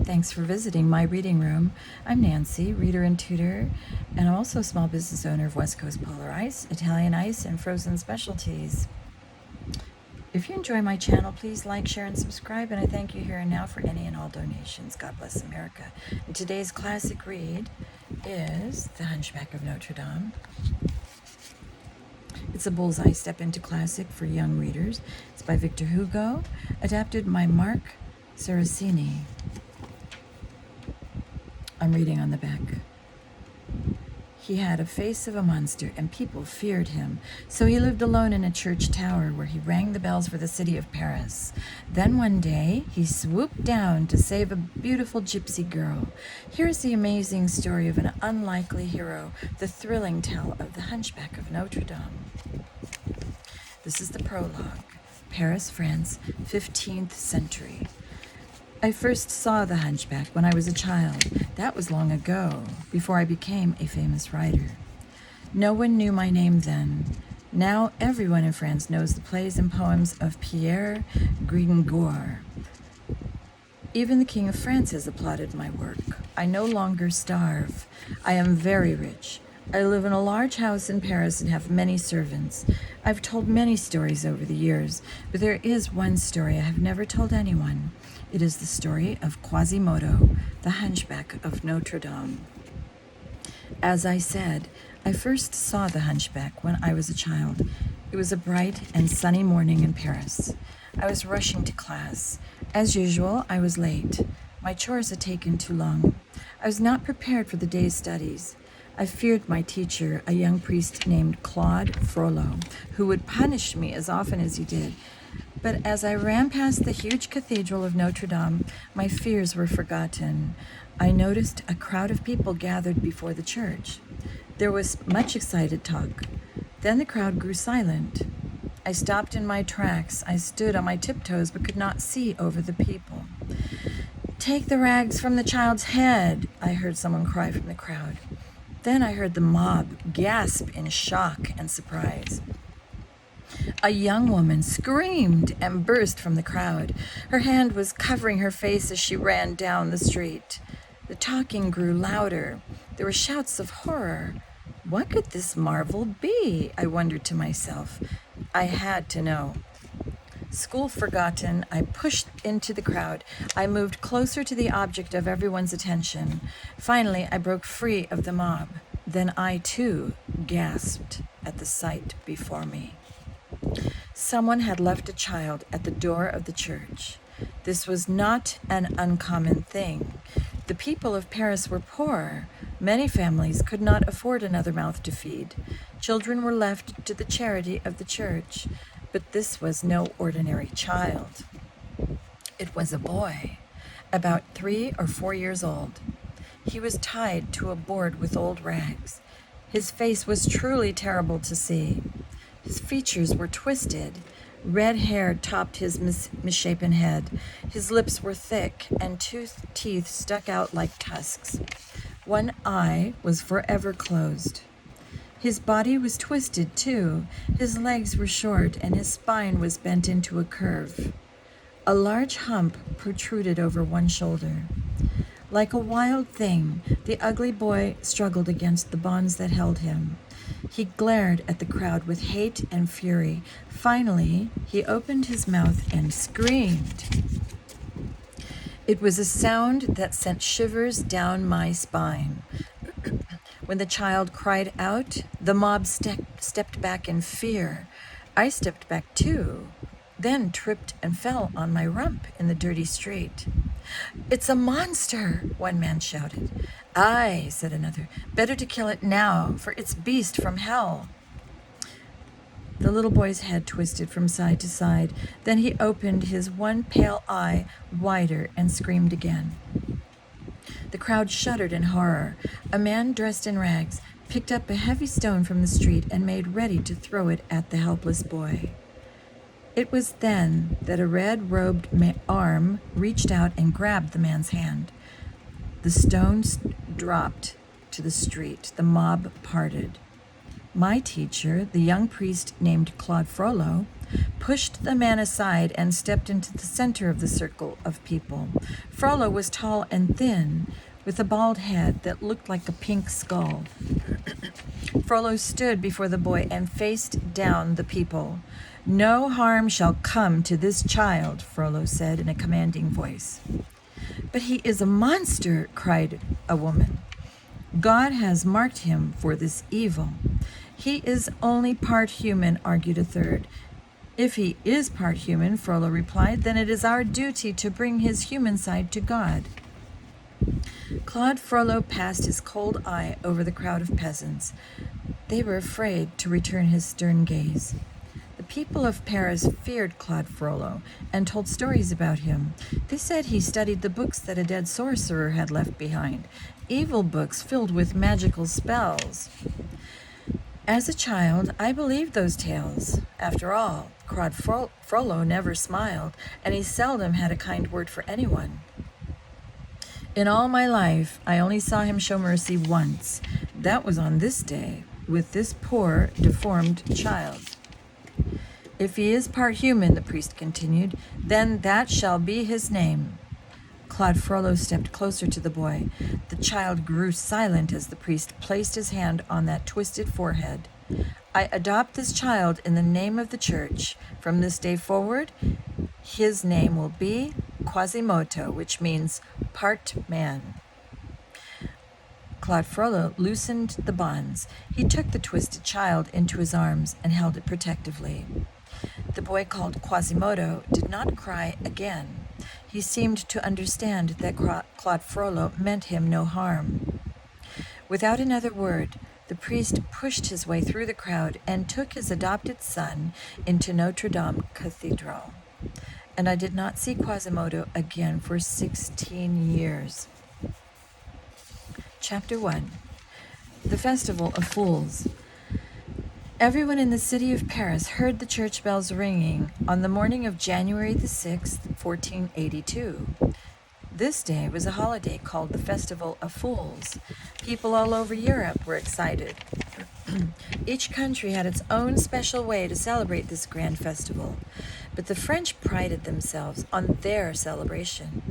Thanks for visiting my reading room. I'm Nancy, reader and tutor, and I'm also a small business owner of West Coast Polar Ice, Italian Ice, and frozen specialties. If you enjoy my channel, please like, share, and subscribe, and I thank you here and now for any and all donations. God bless America. And today's classic read is The Hunchback of Notre Dame. It's a bullseye step into classic for young readers. It's by Victor Hugo, adapted by Mark Saraceni. I'm reading on the back. He had a face of a monster, and people feared him. So he lived alone in a church tower where he rang the bells for the city of Paris. Then one day, he swooped down to save a beautiful gypsy girl. Here's the amazing story of an unlikely hero, the thrilling tale of the Hunchback of Notre Dame. This is the prologue. Paris, France, 15th century. I first saw the Hunchback when I was a child. That was long ago, before I became a famous writer. No one knew my name then. Now everyone in France knows the plays and poems of Pierre Gringoire. Even the King of France has applauded my work. I no longer starve. I am very rich. I live in a large house in Paris and have many servants. I've told many stories over the years, but there is one story I have never told anyone. It is the story of Quasimodo, the Hunchback of Notre Dame. As I said, I first saw the Hunchback when I was a child. It was a bright and sunny morning in Paris. I was rushing to class. As usual, I was late. My chores had taken too long. I was not prepared for the day's studies. I feared my teacher, a young priest named Claude Frollo, who would punish me as often as he did. But as I ran past the huge cathedral of Notre Dame, my fears were forgotten. I noticed a crowd of people gathered before the church. There was much excited talk. Then the crowd grew silent. I stopped in my tracks. I stood on my tiptoes but could not see over the people. "Take the rags from the child's head," I heard someone cry from the crowd. Then I heard the mob gasp in shock and surprise. A young woman screamed and burst from the crowd. Her hand was covering her face as she ran down the street. The talking grew louder. There were shouts of horror. What could this marvel be? I wondered to myself. I had to know. School forgotten, I pushed into the crowd. I moved closer to the object of everyone's attention. Finally, I broke free of the mob. Then I, too, gasped at the sight before me. Someone had left a child at the door of the church. This was not an uncommon thing. The people of Paris were poor. Many families could not afford another mouth to feed. Children were left to the charity of the church. But this was no ordinary child. It was a boy, about 3 or 4 years old. He was tied to a board with old rags. His face was truly terrible to see. His features were twisted. Red hair topped his misshapen head. His lips were thick, and 2 teeth stuck out like tusks. One eye was forever closed. His body was twisted, too. His legs were short, and his spine was bent into a curve. A large hump protruded over one shoulder. Like a wild thing, the ugly boy struggled against the bonds that held him. He glared at the crowd with hate and fury. Finally, he opened his mouth and screamed. It was a sound that sent shivers down my spine. When the child cried out, the mob stepped back in fear. I stepped back too, then tripped and fell on my rump in the dirty street. "It's a monster," one man shouted. "Aye," said another, "better to kill it now, for it's beast from hell." The little boy's head twisted from side to side. Then he opened his one pale eye wider and screamed again. The crowd shuddered in horror. A man dressed in rags picked up a heavy stone from the street and made ready to throw it at the helpless boy. It was then that a red-robed arm reached out and grabbed the man's hand. The stones dropped to the street. The mob parted. My teacher, the young priest named Claude Frollo, pushed the man aside and stepped into the center of the circle of people. Frollo was tall and thin, with a bald head that looked like a pink skull. Frollo stood before the boy and faced down the people. "No harm shall come to this child," Frollo said in a commanding voice. "But he is a monster," cried a woman. "God has marked him for this evil." "He is only part human," argued a third. "If he is part human," Frollo replied, "then it is our duty to bring his human side to God." Claude Frollo passed his cold eye over the crowd of peasants. They were afraid to return his stern gaze. The people of Paris feared Claude Frollo and told stories about him. They said he studied the books that a dead sorcerer had left behind, evil books filled with magical spells. As a child, I believed those tales. After all, Claude Frollo never smiled, and he seldom had a kind word for anyone. In all my life, I only saw him show mercy once. That was on this day, with this poor, deformed child. "If he is part human," the priest continued, "then that shall be his name." Claude Frollo stepped closer to the boy. The child grew silent as the priest placed his hand on that twisted forehead. "I adopt this child in the name of the church. From this day forward, his name will be Quasimodo, which means part man." Claude Frollo loosened the bonds. He took the twisted child into his arms and held it protectively. The boy called Quasimodo did not cry again. He seemed to understand that Claude Frollo meant him no harm. Without another word, the priest pushed his way through the crowd and took his adopted son into Notre Cathedral. And I did not see Quasimodo again for 16 years. Chapter 1. The Festival of Fools. Everyone in the city of Paris heard the church bells ringing on the morning of January the 6th, 1482. This day was a holiday called the Festival of Fools. People all over Europe were excited. Each country had its own special way to celebrate this grand festival, but the French prided themselves on their celebration.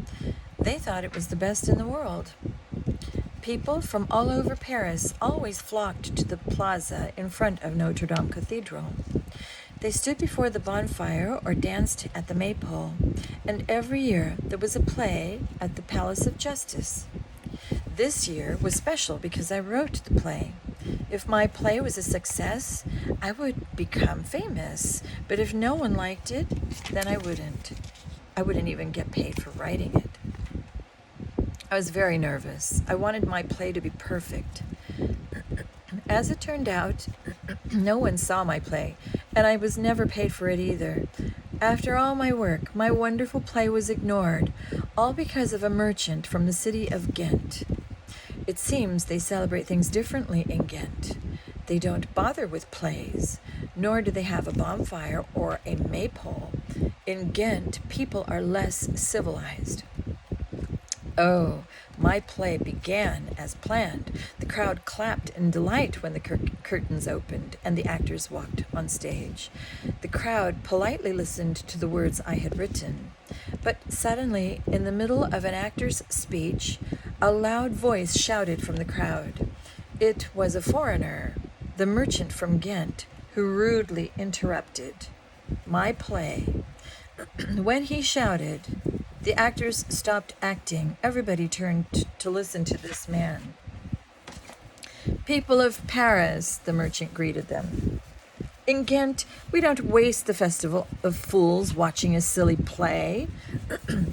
They thought it was the best in the world. People from all over Paris always flocked to the plaza in front of Notre Dame Cathedral. They stood before the bonfire or danced at the maypole, and every year there was a play at the Palace of Justice. This year was special because I wrote the play. If my play was a success, I would become famous, but if no one liked it, then I wouldn't. I wouldn't even get paid for writing it. I was very nervous. I wanted my play to be perfect. As it turned out, no one saw my play, and I was never paid for it either. After all my work, my wonderful play was ignored, all because of a merchant from the city of Ghent. It seems they celebrate things differently in Ghent. They don't bother with plays, nor do they have a bonfire or a maypole. In Ghent, people are less civilized. Oh, my play began as planned. The crowd clapped in delight when the curtains opened and the actors walked on stage. The crowd politely listened to the words I had written. But suddenly, in the middle of an actor's speech, a loud voice shouted from the crowd. It was a foreigner, the merchant from Ghent, who rudely interrupted my play. When he shouted, the actors stopped acting. Everybody turned to listen to this man. "People of Paris," the merchant greeted them. "In Ghent, we don't waste the Festival of Fools watching a silly play."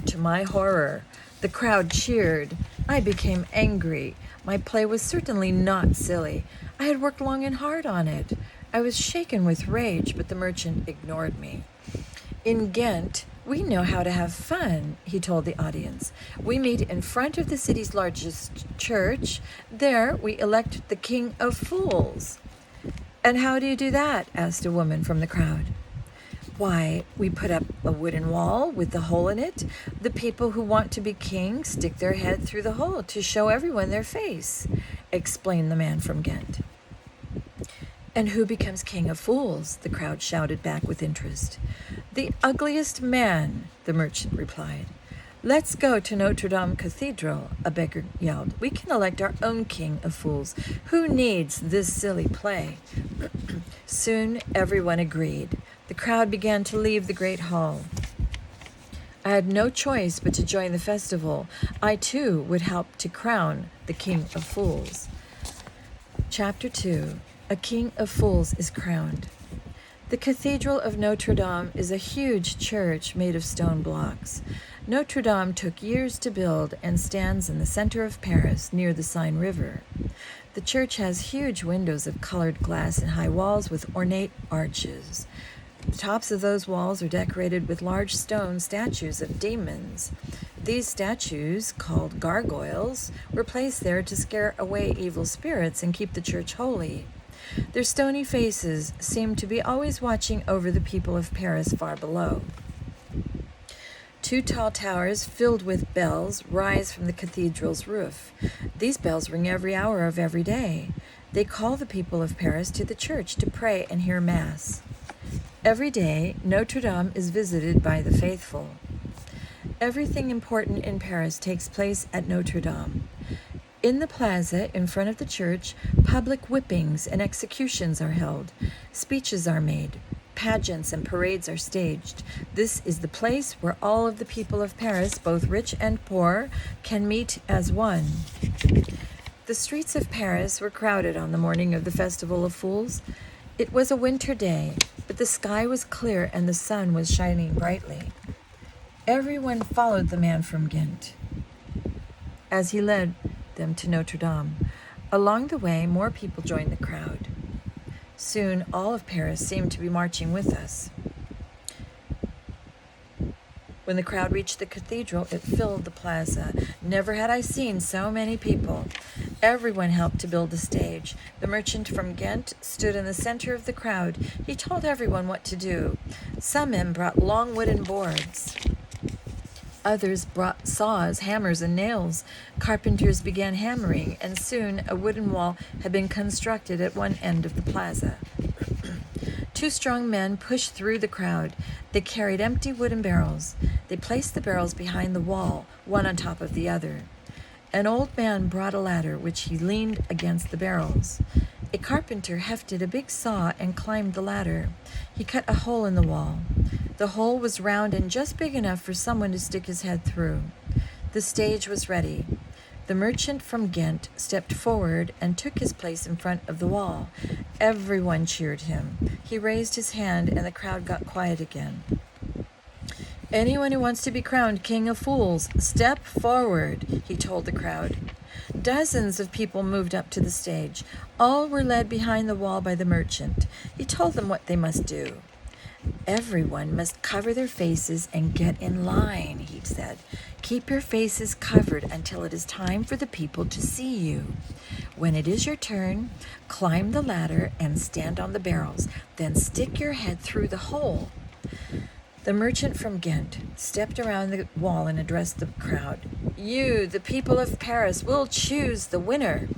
To my horror, the crowd cheered. I became angry. My play was certainly not silly. I had worked long and hard on it. I was shaken with rage, but the merchant ignored me. "In Ghent, we know how to have fun," he told the audience. "We meet in front of the city's largest church. There, we elect the King of Fools." "And how do you do that?" asked a woman from the crowd. "Why, we put up a wooden wall with a hole in it. The people who want to be king stick their head through the hole to show everyone their face," explained the man from Ghent. And who becomes king of fools? The crowd shouted back with interest. The ugliest man, the merchant replied. Let's go to Notre Dame Cathedral, a beggar yelled. We can elect our own king of fools. Who needs this silly play? Soon everyone agreed. The crowd began to leave the great hall. I had no choice but to join the festival. I too would help to crown the king of fools. Chapter 2. A king of fools is crowned. The Cathedral of Notre Dame is a huge church made of stone blocks. Notre Dame took years to build and stands in the center of Paris near the Seine River. The church has huge windows of colored glass and high walls with ornate arches. The tops of those walls are decorated with large stone statues of demons. These statues, called gargoyles, were placed there to scare away evil spirits and keep the church holy. Their stony faces seem to be always watching over the people of Paris far below. Two tall towers filled with bells rise from the cathedral's roof. These bells ring every hour of every day. They call the people of Paris to the church to pray and hear Mass. Every day, Notre Dame is visited by the faithful. Everything important in Paris takes place at Notre Dame. In the plaza in front of the church, public whippings and executions are held. Speeches are made. Pageants and parades are staged. This is the place where all of the people of Paris, both rich and poor, can meet as one. The streets of Paris were crowded on the morning of the Festival of Fools. It was a winter day, but the sky was clear and the sun was shining brightly. Everyone followed the man from Ghent as he led them to Notre Dame. Along the way, more people joined the crowd. Soon, all of Paris seemed to be marching with us. When the crowd reached the cathedral, it filled the plaza. Never had I seen so many people. Everyone helped to build the stage. The merchant from Ghent stood in the center of the crowd. He told everyone what to do. Some men brought long wooden boards. Others brought saws, hammers, and nails. Carpenters began hammering, and soon a wooden wall had been constructed at one end of the plaza. Two strong men pushed through the crowd. They carried empty wooden barrels. They placed the barrels behind the wall, one on top of the other. An old man brought a ladder, which he leaned against the barrels. A carpenter hefted a big saw and climbed the ladder. He cut a hole in the wall. The hole was round and just big enough for someone to stick his head through. The stage was ready. The merchant from Ghent stepped forward and took his place in front of the wall. Everyone cheered him. He raised his hand and the crowd got quiet again. Anyone who wants to be crowned King of Fools, step forward, he told the crowd. Dozens of people moved up to the stage. All were led behind the wall by the merchant. He told them what they must do. Everyone must cover their faces and get in line, he said. Keep your faces covered until it is time for the people to see you. When it is your turn, climb the ladder and stand on the barrels. Then stick your head through the hole. The merchant from Ghent stepped around the wall and addressed the crowd. You, the people of Paris, will choose the winner.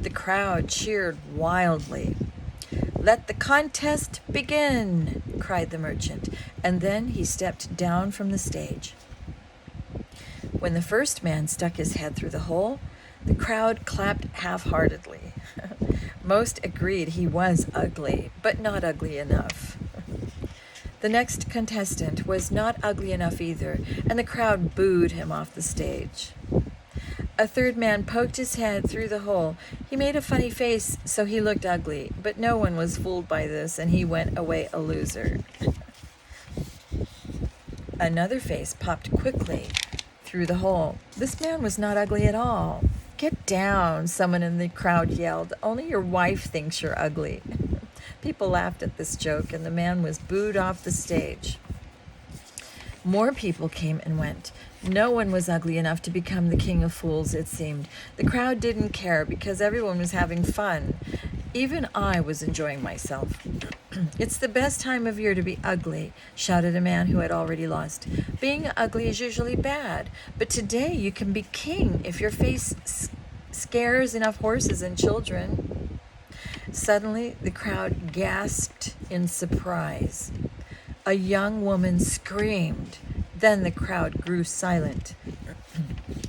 The crowd cheered wildly. Let the contest begin, cried the merchant, and then he stepped down from the stage. When the first man stuck his head through the hole, the crowd clapped half-heartedly. Most agreed he was ugly, but not ugly enough. The next contestant was not ugly enough either, and the crowd booed him off the stage. A third man poked his head through the hole. He made a funny face, so he looked ugly, but no one was fooled by this, and he went away a loser. Another face popped quickly through the hole. This man was not ugly at all. Get down, someone in the crowd yelled. Only your wife thinks you're ugly. People laughed at this joke, and the man was booed off the stage. More people came and went. No one was ugly enough to become the King of Fools, it seemed. The crowd didn't care because everyone was having fun. Even I was enjoying myself. It's the best time of year to be ugly, shouted a man who had already lost. Being ugly is usually bad, but today you can be king if your face scares enough horses and children. Suddenly, the crowd gasped in surprise. A young woman screamed. Then the crowd grew silent.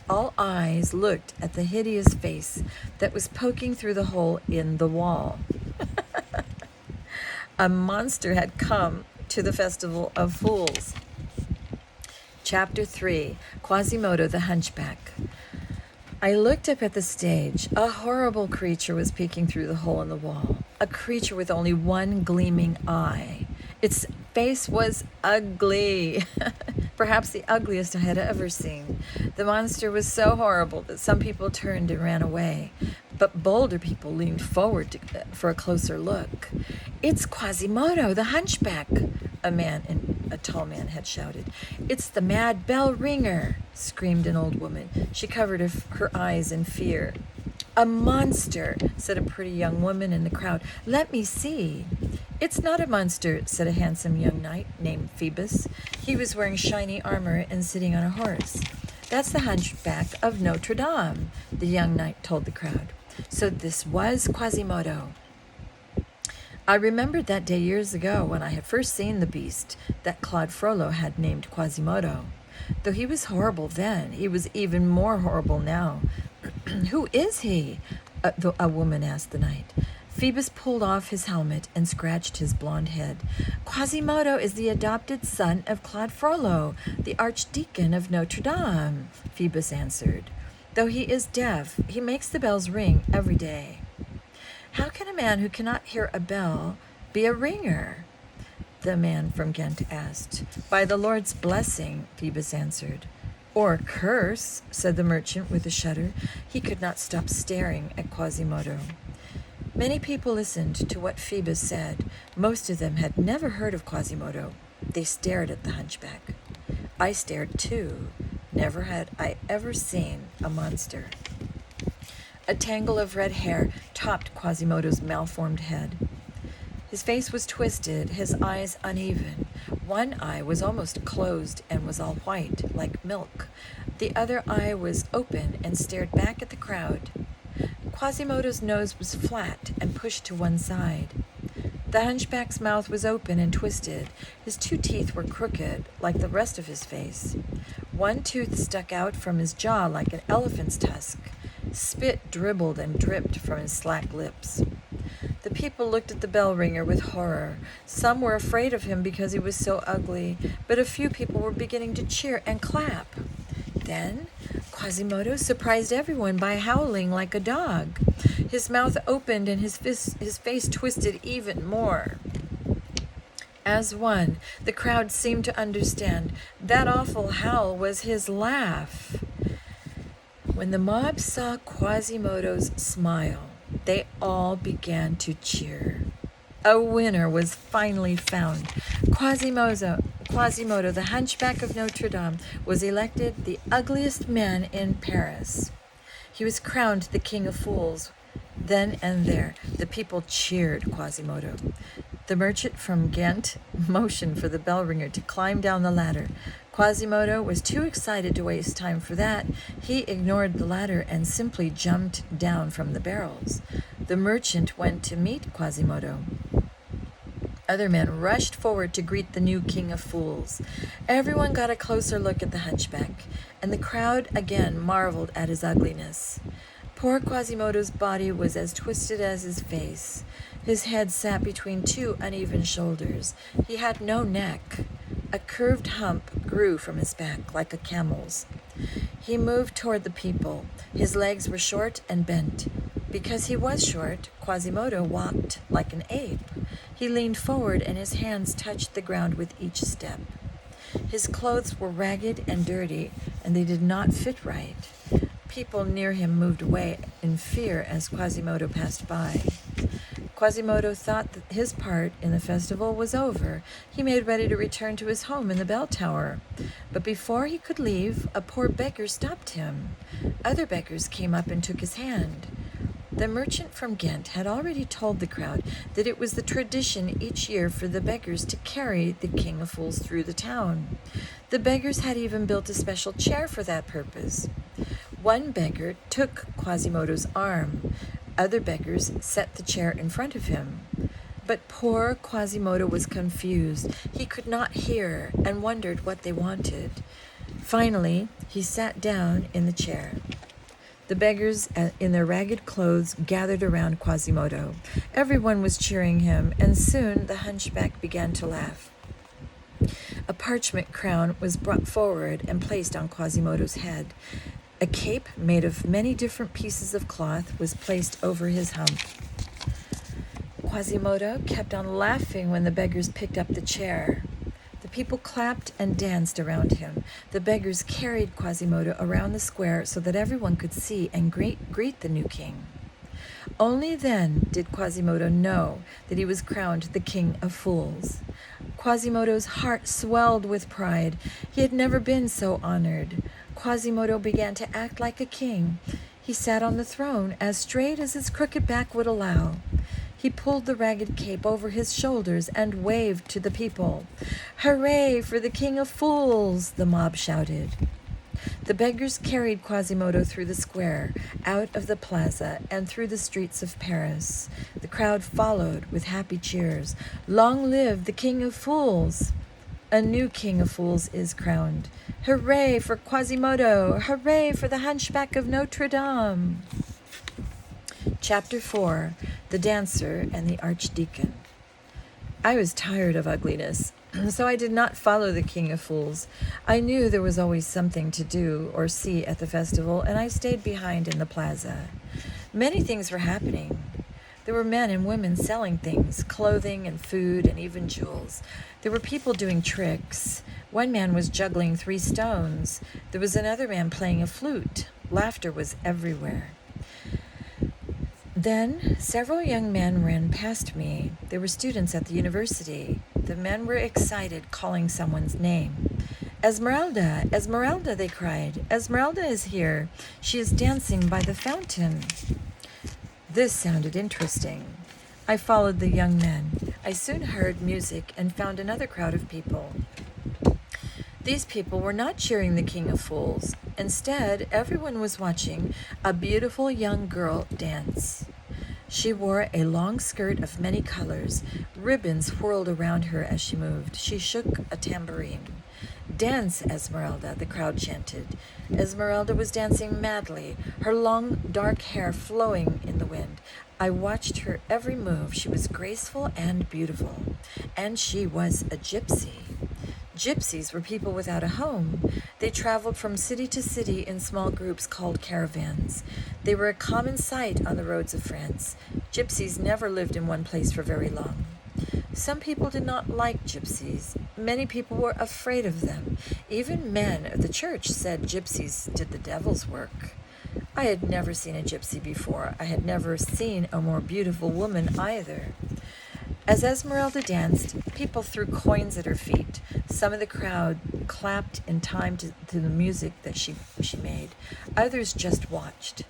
All eyes looked at the hideous face that was poking through the hole in the wall. A monster had come to the Festival of Fools. Chapter 3, Quasimodo the Hunchback. I looked up at the stage. A horrible creature was peeking through the hole in the wall. A creature with only one gleaming eye. Its face was ugly. Perhaps the ugliest I had ever seen. The monster was so horrible that some people turned and ran away. But bolder people leaned forward for a closer look. "It's Quasimodo, the Hunchback," a tall man had shouted. "It's the mad bell ringer," screamed an old woman. She covered her eyes in fear. "A monster," said a pretty young woman in the crowd. "Let me see." "It's not a monster," said a handsome young knight named Phoebus. He was wearing shiny armor and sitting on a horse. "That's the Hunchback of Notre Dame," the young knight told the crowd. So this was Quasimodo. I remembered that day years ago when I had first seen the beast that Claude Frollo had named Quasimodo. Though he was horrible then, he was even more horrible now. "Who is he?" a woman asked the knight. Phoebus pulled off his helmet and scratched his blonde head. "Quasimodo is the adopted son of Claude Frollo, the archdeacon of Notre Dame," Phoebus answered. "Though he is deaf, he makes the bells ring every day." "How can a man who cannot hear a bell be a ringer?" the man from Ghent asked. "By the Lord's blessing," Phoebus answered. "Or curse," said the merchant with a shudder. He could not stop staring at Quasimodo. Many people listened to what Phoebus said. Most of them had never heard of Quasimodo. They stared at the hunchback. I stared too. Never had I ever seen a monster. A tangle of red hair topped Quasimodo's malformed head. His face was twisted, his eyes uneven. One eye was almost closed and was all white, like milk. The other eye was open and stared back at the crowd. Quasimodo's nose was flat and pushed to one side. The hunchback's mouth was open and twisted. His 2 teeth were crooked, like the rest of his face. One tooth stuck out from his jaw like an elephant's tusk. Spit dribbled and dripped from his slack lips. The people looked at the bell ringer with horror. Some were afraid of him because he was so ugly, but a few people were beginning to cheer and clap. Then Quasimodo surprised everyone by howling like a dog. His mouth opened and his face twisted even more. As one, the crowd seemed to understand. That awful howl was his laugh. When the mob saw Quasimodo's smile, they all began to cheer. A winner was finally found. Quasimodo, the Hunchback of Notre Dame, was elected the ugliest man in Paris. He was crowned the King of Fools. Then and there, the people cheered Quasimodo. The merchant from Ghent motioned for the bell ringer to climb down the ladder. Quasimodo was too excited to waste time for that. He ignored the ladder and simply jumped down from the barrels. The merchant went to meet Quasimodo. Other men rushed forward to greet the new King of Fools. Everyone got a closer look at the hunchback, and the crowd again marveled at his ugliness. Poor Quasimodo's body was as twisted as his face. His head sat between 2 uneven shoulders. He had no neck. A curved hump grew from his back like a camel's. He moved toward the people. His legs were short and bent. Because he was short, Quasimodo walked like an ape. He leaned forward and his hands touched the ground with each step. His clothes were ragged and dirty, and they did not fit right. People near him moved away in fear as Quasimodo passed by. Quasimodo thought that his part in the festival was over. He made ready to return to his home in the bell tower. But before he could leave, a poor beggar stopped him. Other beggars came up and took his hand. The merchant from Ghent had already told the crowd that it was the tradition each year for the beggars to carry the King of Fools through the town. The beggars had even built a special chair for that purpose. One beggar took Quasimodo's arm. Other beggars set the chair in front of him. But poor Quasimodo was confused. He could not hear and wondered what they wanted. Finally, he sat down in the chair. The beggars in their ragged clothes gathered around Quasimodo. Everyone was cheering him, and soon the hunchback began to laugh. A parchment crown was brought forward and placed on Quasimodo's head. A cape made of many different pieces of cloth was placed over his hump. Quasimodo kept on laughing when the beggars picked up the chair. The people clapped and danced around him. The beggars carried Quasimodo around the square so that everyone could see and greet the new king. Only then did Quasimodo know that he was crowned the King of Fools. Quasimodo's heart swelled with pride. He had never been so honored. Quasimodo began to act like a king. He sat on the throne as straight as his crooked back would allow. He pulled the ragged cape over his shoulders and waved to the people. "Hooray for the King of Fools!" the mob shouted. The beggars carried Quasimodo through the square, out of the plaza, and through the streets of Paris. The crowd followed with happy cheers. "Long live the King of Fools!" A new King of Fools is crowned. Hooray for Quasimodo! Hooray for the Hunchback of Notre Dame! Chapter 4, The Dancer and the Archdeacon. I was tired of ugliness, so I did not follow the King of Fools. I knew there was always something to do or see at the festival, and I stayed behind in the plaza. Many things were happening. There were men and women selling things, clothing and food and even jewels. There were people doing tricks. One man was juggling 3 stones. There was another man playing a flute. Laughter was everywhere. Then several young men ran past me. They were students at the university. The men were excited, calling someone's name. "Esmeralda! Esmeralda!" they cried. "Esmeralda is here. She is dancing by the fountain." This sounded interesting. I followed the young men. I soon heard music and found another crowd of people. These people were not cheering the King of Fools. Instead, everyone was watching a beautiful young girl dance. She wore a long skirt of many colors. Ribbons whirled around her as she moved. She shook a tambourine. "Dance, Esmeralda," the crowd chanted. Esmeralda was dancing madly, her long, dark hair flowing in the wind. I watched her every move. She was graceful and beautiful. And she was a gypsy. Gypsies were people without a home. They traveled from city to city in small groups called caravans. They were a common sight on the roads of France. Gypsies never lived in one place for very long. Some people did not like gypsies. Many people were afraid of them. Even men of the church said gypsies did the devil's work. I had never seen a gypsy before. I had never seen a more beautiful woman either. As Esmeralda danced, people threw coins at her feet. Some of the crowd clapped in time to the music that she made. Others just watched.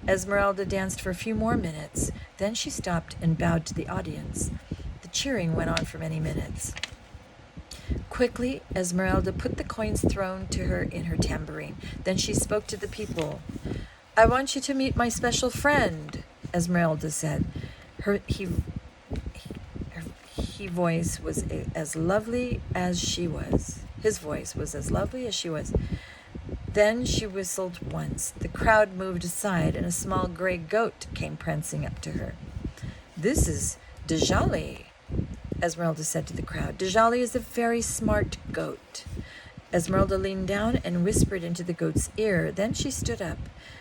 Esmeralda danced for a few more minutes. Then she stopped and bowed to the audience. The cheering went on for many minutes. Quickly, Esmeralda put the coins thrown to her in her tambourine. Then she spoke to the people. "I want you to meet my special friend," Esmeralda said. Her voice was as lovely as she was. His voice was as lovely as she was. Then she whistled once. The crowd moved aside, and a small gray goat came prancing up to her. "This is Djali," Esmeralda said to the crowd. "Djali is a very smart goat." Esmeralda leaned down and whispered into the goat's ear. Then she stood up.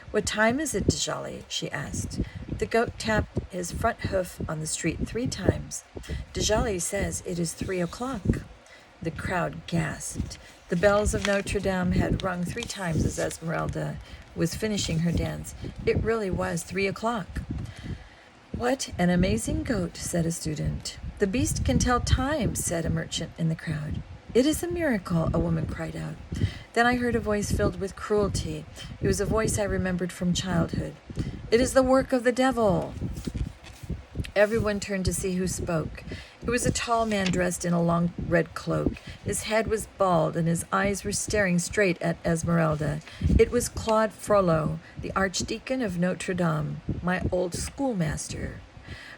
"What time is it, Djali?" she asked. The goat tapped his front hoof on the street 3 times. "Djali says it is 3 o'clock." The crowd gasped. The bells of Notre Dame had rung 3 times as Esmeralda was finishing her dance. It really was 3 o'clock. "What an amazing goat," said a student. "The beast can tell time," said a merchant in the crowd. "It is a miracle," a woman cried out. Then I heard a voice filled with cruelty. It was a voice I remembered from childhood. "It is the work of the devil." Everyone turned to see who spoke. He was a tall man dressed in a long red cloak. His head was bald, and his eyes were staring straight at Esmeralda. It was Claude Frollo, the Archdeacon of Notre Dame, my old schoolmaster.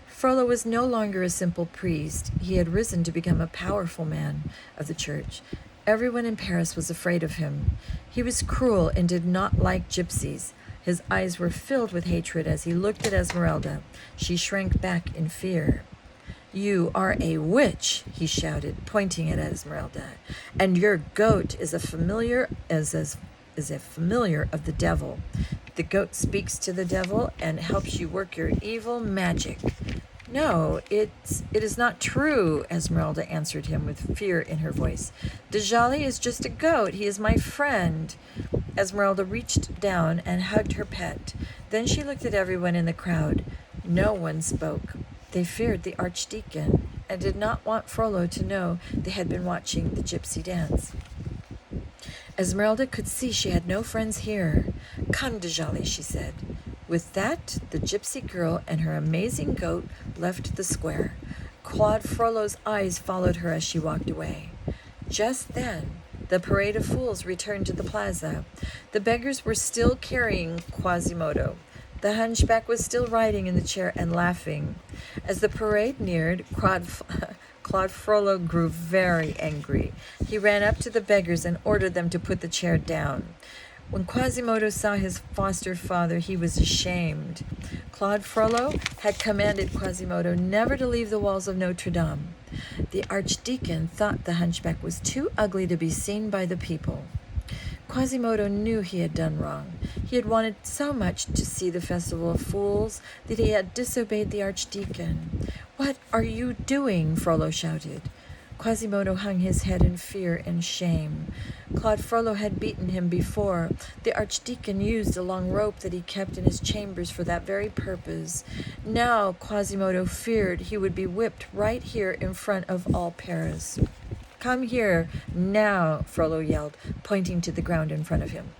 Frollo was no longer a simple priest. He had risen to become a powerful man of the church. Everyone in Paris was afraid of him. He was cruel and did not like gypsies. His eyes were filled with hatred as he looked at Esmeralda. She shrank back in fear. "You are a witch," he shouted, pointing at Esmeralda, "and your goat is a familiar of the devil. The goat speaks to the devil and helps you work your evil magic." "No, it is not true," Esmeralda answered him with fear in her voice. "Djali is just a goat. He is my friend." Esmeralda reached down and hugged her pet. Then she looked at everyone in the crowd. No one spoke. They feared the Archdeacon and did not want Frollo to know they had been watching the gypsy dance. Esmeralda could see she had no friends here. "Come, Djali," she said. With that, the gypsy girl and her amazing goat left the square. Claude Frollo's eyes followed her as she walked away. Just then, the parade of fools returned to the plaza. The beggars were still carrying Quasimodo. The hunchback was still riding in the chair and laughing. As the parade neared, Claude Frollo grew very angry. He ran up to the beggars and ordered them to put the chair down. When Quasimodo saw his foster father, he was ashamed. Claude Frollo had commanded Quasimodo never to leave the walls of Notre Dame. The Archdeacon thought the hunchback was too ugly to be seen by the people. Quasimodo knew he had done wrong. He had wanted so much to see the Festival of Fools that he had disobeyed the Archdeacon. "What are you doing?" Frollo shouted. Quasimodo hung his head in fear and shame. Claude Frollo had beaten him before. The Archdeacon used a long rope that he kept in his chambers for that very purpose. Now Quasimodo feared he would be whipped right here in front of all Paris. "Come here, now," Frollo yelled, pointing to the ground in front of him.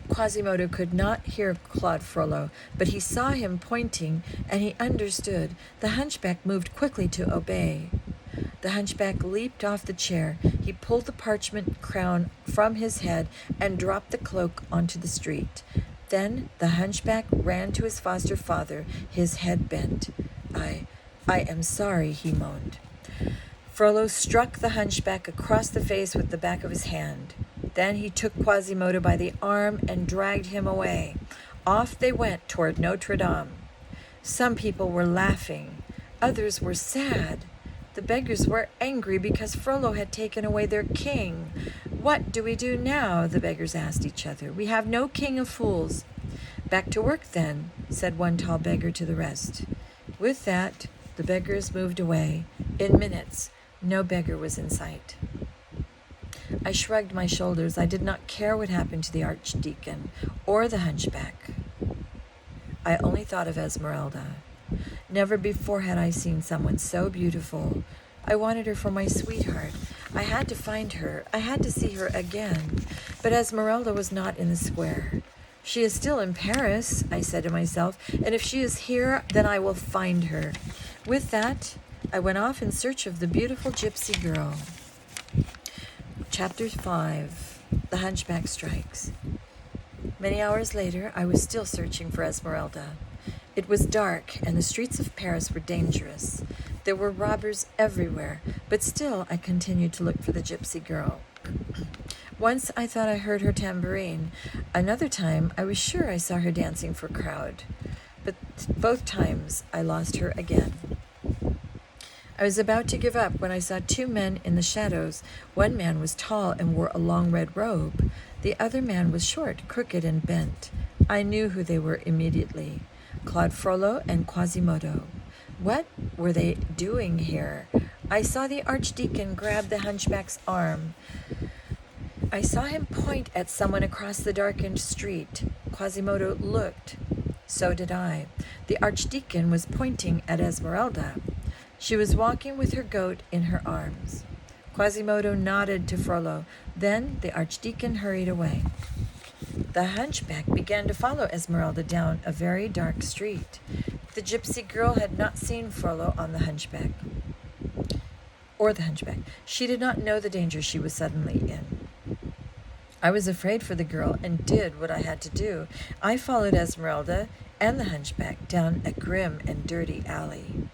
Quasimodo could not hear Claude Frollo, but he saw him pointing, and he understood. The hunchback moved quickly to obey. The hunchback leaped off the chair. He pulled the parchment crown from his head and dropped the cloak onto the street. Then the hunchback ran to his foster father, his head bent. I am sorry," he moaned. Frollo struck the hunchback across the face with the back of his hand. Then he took Quasimodo by the arm and dragged him away. Off they went toward Notre Dame. Some people were laughing. Others were sad. The beggars were angry because Frollo had taken away their king. "What do we do now?" the beggars asked each other. "We have no king of fools." "Back to work, then," said one tall beggar to the rest. With that, the beggars moved away. In minutes, no beggar was in sight. I shrugged my shoulders. I did not care what happened to the Archdeacon or the hunchback. I only thought of Esmeralda. Never before had I seen someone so beautiful. I wanted her for my sweetheart. I had to find her. I had to see her again. But Esmeralda was not in the square. "She is still in Paris," I said to myself, "and if she is here, then I will find her." With that, I went off in search of the beautiful gypsy girl. Chapter 5. The Hunchback Strikes. Many hours later, I was still searching for Esmeralda. It was dark, and the streets of Paris were dangerous. There were robbers everywhere, but still I continued to look for the gypsy girl. Once I thought I heard her tambourine. Another time, I was sure I saw her dancing for a crowd. But both times, I lost her again. I was about to give up when I saw two men in the shadows. One man was tall and wore a long red robe. The other man was short, crooked, and bent. I knew who they were immediately. Claude Frollo and Quasimodo. What were they doing here? I saw the Archdeacon grab the hunchback's arm. I saw him point at someone across the darkened street. Quasimodo looked. So did I. The Archdeacon was pointing at Esmeralda. She was walking with her goat in her arms. Quasimodo nodded to Frollo. Then the Archdeacon hurried away. The hunchback began to follow Esmeralda down a very dark street. The gypsy girl had not seen Frollo on the hunchback. or the hunchback. She did not know the danger she was suddenly in. I was afraid for the girl and did what I had to do. I followed Esmeralda and the hunchback down a grim and dirty alley.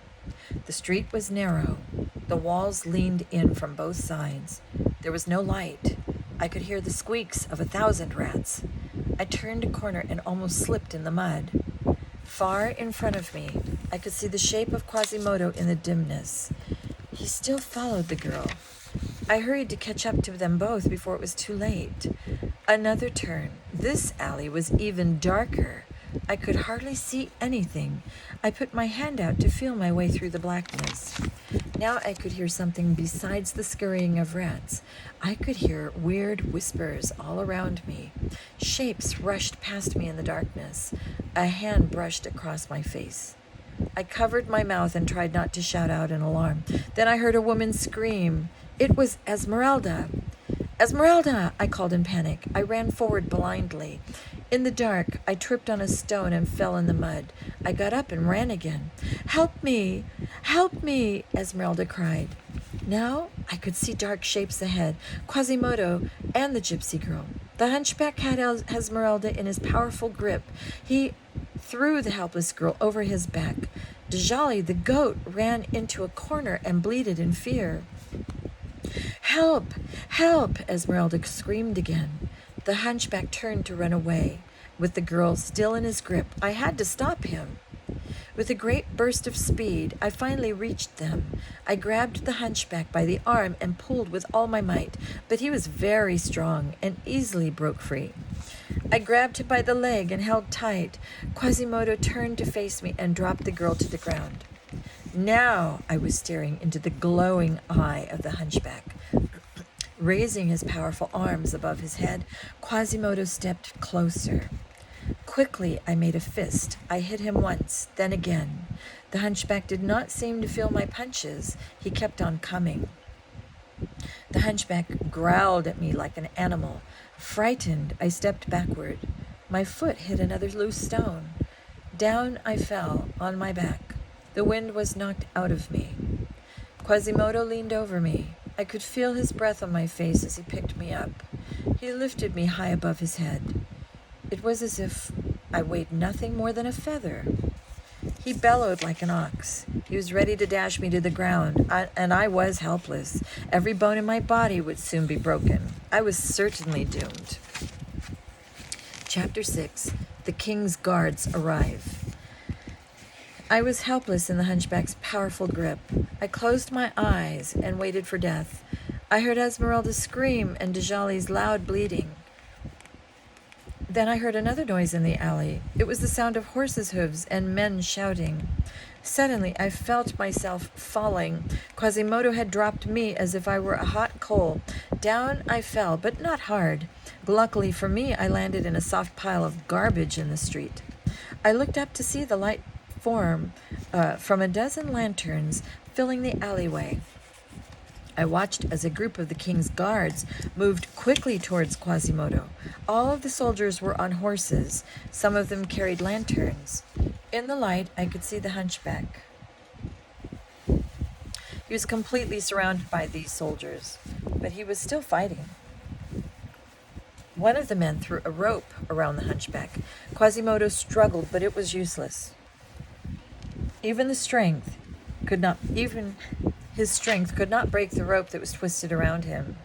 The street was narrow. The walls leaned in from both sides. There was no light. I could hear the squeaks of 1,000 rats. I turned a corner and almost slipped in the mud. Far in front of me, I could see the shape of Quasimodo in the dimness. He still followed the girl. I hurried to catch up to them both before it was too late. Another turn. This alley was even darker. I could hardly see anything. I put my hand out to feel my way through the blackness. Now I could hear something besides the scurrying of rats. I could hear weird whispers all around me. Shapes rushed past me in the darkness. A hand brushed across my face. I covered my mouth and tried not to shout out in alarm. Then I heard a woman scream. It was Esmeralda. Esmeralda, I called in panic. I ran forward blindly. In the dark, I tripped on a stone and fell in the mud. I got up and ran again. Help me! Help me! Esmeralda cried. Now I could see dark shapes ahead, Quasimodo and the gypsy girl. The hunchback had Esmeralda in his powerful grip. He threw the helpless girl over his back. Djali, the goat, ran into a corner and bleated in fear. Help! Help! Esmeralda screamed again. The hunchback turned to run away. With the girl still in his grip, I had to stop him. With a great burst of speed, I finally reached them. I grabbed the hunchback by the arm and pulled with all my might, but he was very strong and easily broke free. I grabbed him by the leg and held tight. Quasimodo turned to face me and dropped the girl to the ground. Now I was staring into the glowing eye of the hunchback. Raising his powerful arms above his head, Quasimodo stepped closer. Quickly, I made a fist. I hit him once, then again. The hunchback did not seem to feel my punches. He kept on coming. The hunchback growled at me like an animal. Frightened, I stepped backward. My foot hit another loose stone. Down I fell, on my back. The wind was knocked out of me. Quasimodo leaned over me. I could feel his breath on my face as he picked me up. He lifted me high above his head. It was as if I weighed nothing more than a feather. He bellowed like an ox. He was ready to dash me to the ground, and I was helpless. Every bone in my body would soon be broken. I was certainly doomed. Chapter 6. The King's Guards Arrive. I was helpless in the hunchback's powerful grip. I closed my eyes and waited for death. I heard Esmeralda scream and Djali's loud bleating. Then I heard another noise in the alley. It was the sound of horses' hooves and men shouting. Suddenly, I felt myself falling. Quasimodo had dropped me as if I were a hot coal. Down I fell, but not hard. Luckily for me, I landed in a soft pile of garbage in the street. I looked up to see the light form from a dozen lanterns filling the alleyway. I watched as a group of the king's guards moved quickly towards Quasimodo. All of the soldiers were on horses. Some of them carried lanterns. In the light, I could see the hunchback. He was completely surrounded by these soldiers, but he was still fighting. One of the men threw a rope around the hunchback. Quasimodo struggled, but it was useless. His strength could not break the rope that was twisted around him.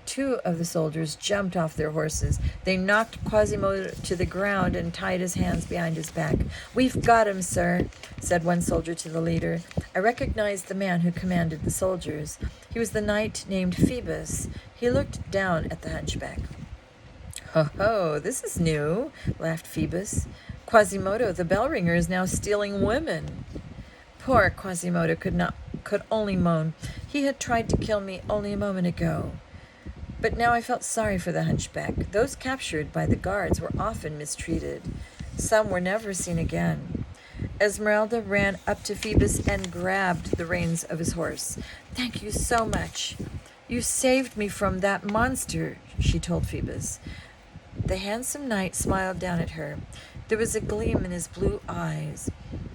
Two of the soldiers jumped off their horses. They knocked Quasimodo to the ground and tied his hands behind his back. "We've got him, sir," said one soldier to the leader. I recognized the man who commanded the soldiers. He was the knight named Phoebus. He looked down at the hunchback. "Ho ho, this is new," laughed Phoebus. "Quasimodo, the bell ringer, is now stealing women." Poor Quasimodo could only moan. He had tried to kill me only a moment ago. But now I felt sorry for the hunchback. Those captured by the guards were often mistreated. Some were never seen again. Esmeralda ran up to Phoebus and grabbed the reins of his horse. "Thank you so much. You saved me from that monster," she told Phoebus. The handsome knight smiled down at her. There was a gleam in his blue eyes.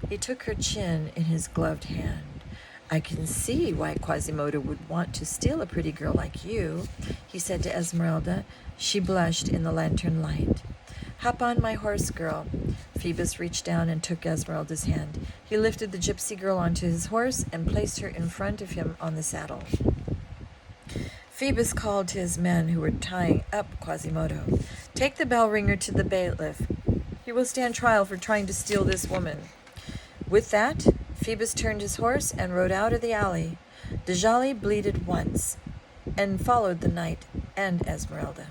He took her chin in his gloved hand. I can see why Quasimodo would want to steal a pretty girl like you, he said to Esmeralda. She blushed in the lantern light. Hop on my horse, girl. Phoebus reached down and took Esmeralda's hand. He lifted the gypsy girl onto his horse and placed her in front of him on the saddle. Phoebus called to his men who were tying up Quasimodo. Take the bell ringer to the bailiff. He will stand trial for trying to steal this woman. With that, Phoebus turned his horse and rode out of the alley. Djali bleated once and followed the knight and Esmeralda.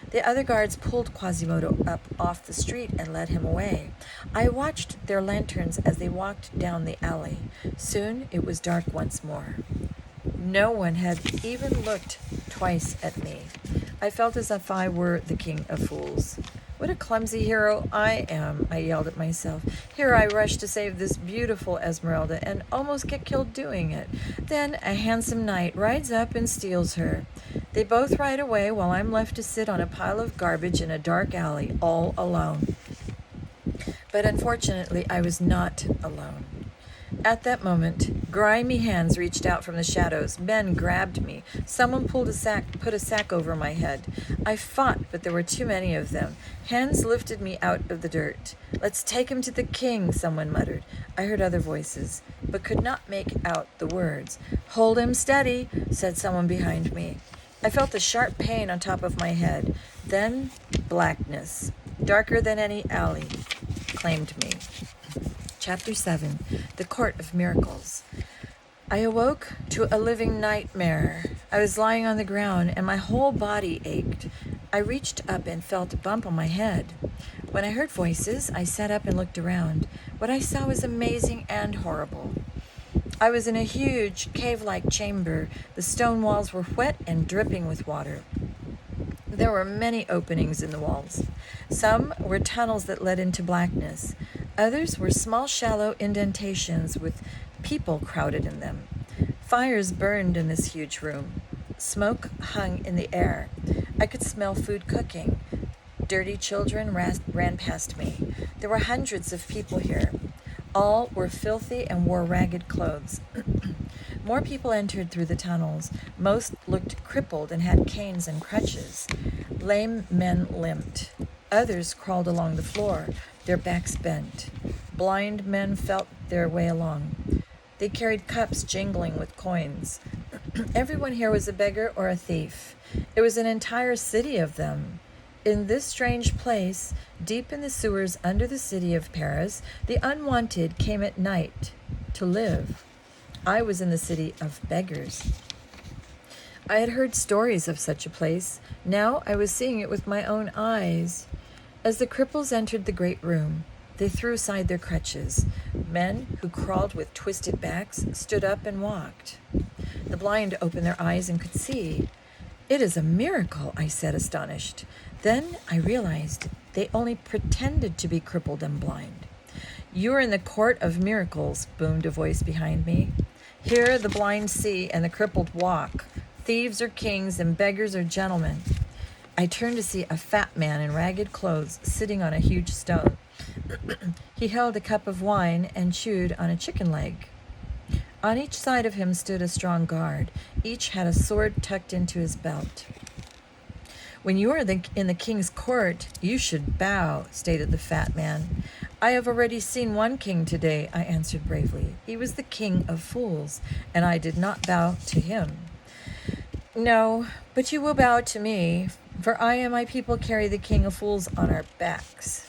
The other guards pulled Quasimodo up off the street and led him away. I watched their lanterns as they walked down the alley. Soon it was dark once more. No one had even looked twice at me. I felt as if I were the king of fools. What a clumsy hero I am, I yelled at myself. Here I rush to save this beautiful Esmeralda and almost get killed doing it. Then a handsome knight rides up and steals her. They both ride away while I'm left to sit on a pile of garbage in a dark alley, all alone. But unfortunately, I was not alone. At that moment, grimy hands reached out from the shadows. Men grabbed me. Someone put a sack over my head. I fought, but there were too many of them. Hands lifted me out of the dirt. Let's take him to the king, someone muttered. I heard other voices, but could not make out the words. Hold him steady, said someone behind me. I felt the sharp pain on top of my head. Then blackness, darker than any alley, claimed me. Chapter 7, The Court of Miracles. I awoke to a living nightmare. I was lying on the ground and my whole body ached. I reached up and felt a bump on my head. When I heard voices, I sat up and looked around. What I saw was amazing and horrible. I was in a huge cave-like chamber. The stone walls were wet and dripping with water. There were many openings in the walls. Some were tunnels that led into blackness. Others were small, shallow indentations with people crowded in them. Fires burned in this huge room. Smoke hung in the air. I could smell food cooking. Dirty children ran past me. There were hundreds of people here. All were filthy and wore ragged clothes. More people entered through the tunnels. Most looked crippled and had canes and crutches. Lame men limped. Others crawled along the floor, their backs bent. Blind men felt their way along. They carried cups jingling with coins. Everyone here was a beggar or a thief. It was an entire city of them. In this strange place, deep in the sewers under the city of Paris, the unwanted came at night to live. I was in the city of beggars. I had heard stories of such a place. Now I was seeing it with my own eyes. As the cripples entered the great room, they threw aside their crutches. Men who crawled with twisted backs stood up and walked. The blind opened their eyes and could see. It is a miracle, I said, astonished. Then I realized they only pretended to be crippled and blind. You are in the court of miracles, boomed a voice behind me. Here the blind see and the crippled walk. Thieves are kings and beggars are gentlemen. I turned to see a fat man in ragged clothes sitting on a huge stone. He held a cup of wine and chewed on a chicken leg. On each side of him stood a strong guard. Each had a sword tucked into his belt. When you are in the king's court, you should bow, stated the fat man. I have already seen one king today, I answered bravely. He was the king of fools, and I did not bow to him. No, but you will bow to me, for I and my people carry the king of fools on our backs.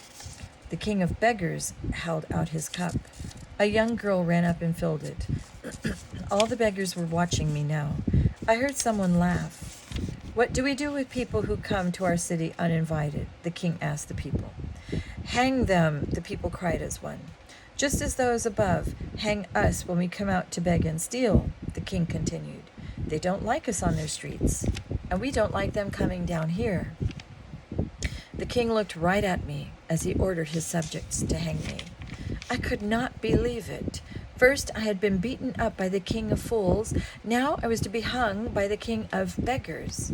The king of beggars held out his cup. A young girl ran up and filled it. All the beggars were watching me now. I heard someone laugh. What do we do with people who come to our city uninvited? The king asked the people. Hang them, the people cried as one. Just as those above hang us when we come out to beg and steal, the king continued. They don't like us on their streets, and we don't like them coming down here. The king looked right at me as he ordered his subjects to hang me. I could not believe it. First, I had been beaten up by the king of fools. Now I was to be hung by the king of beggars.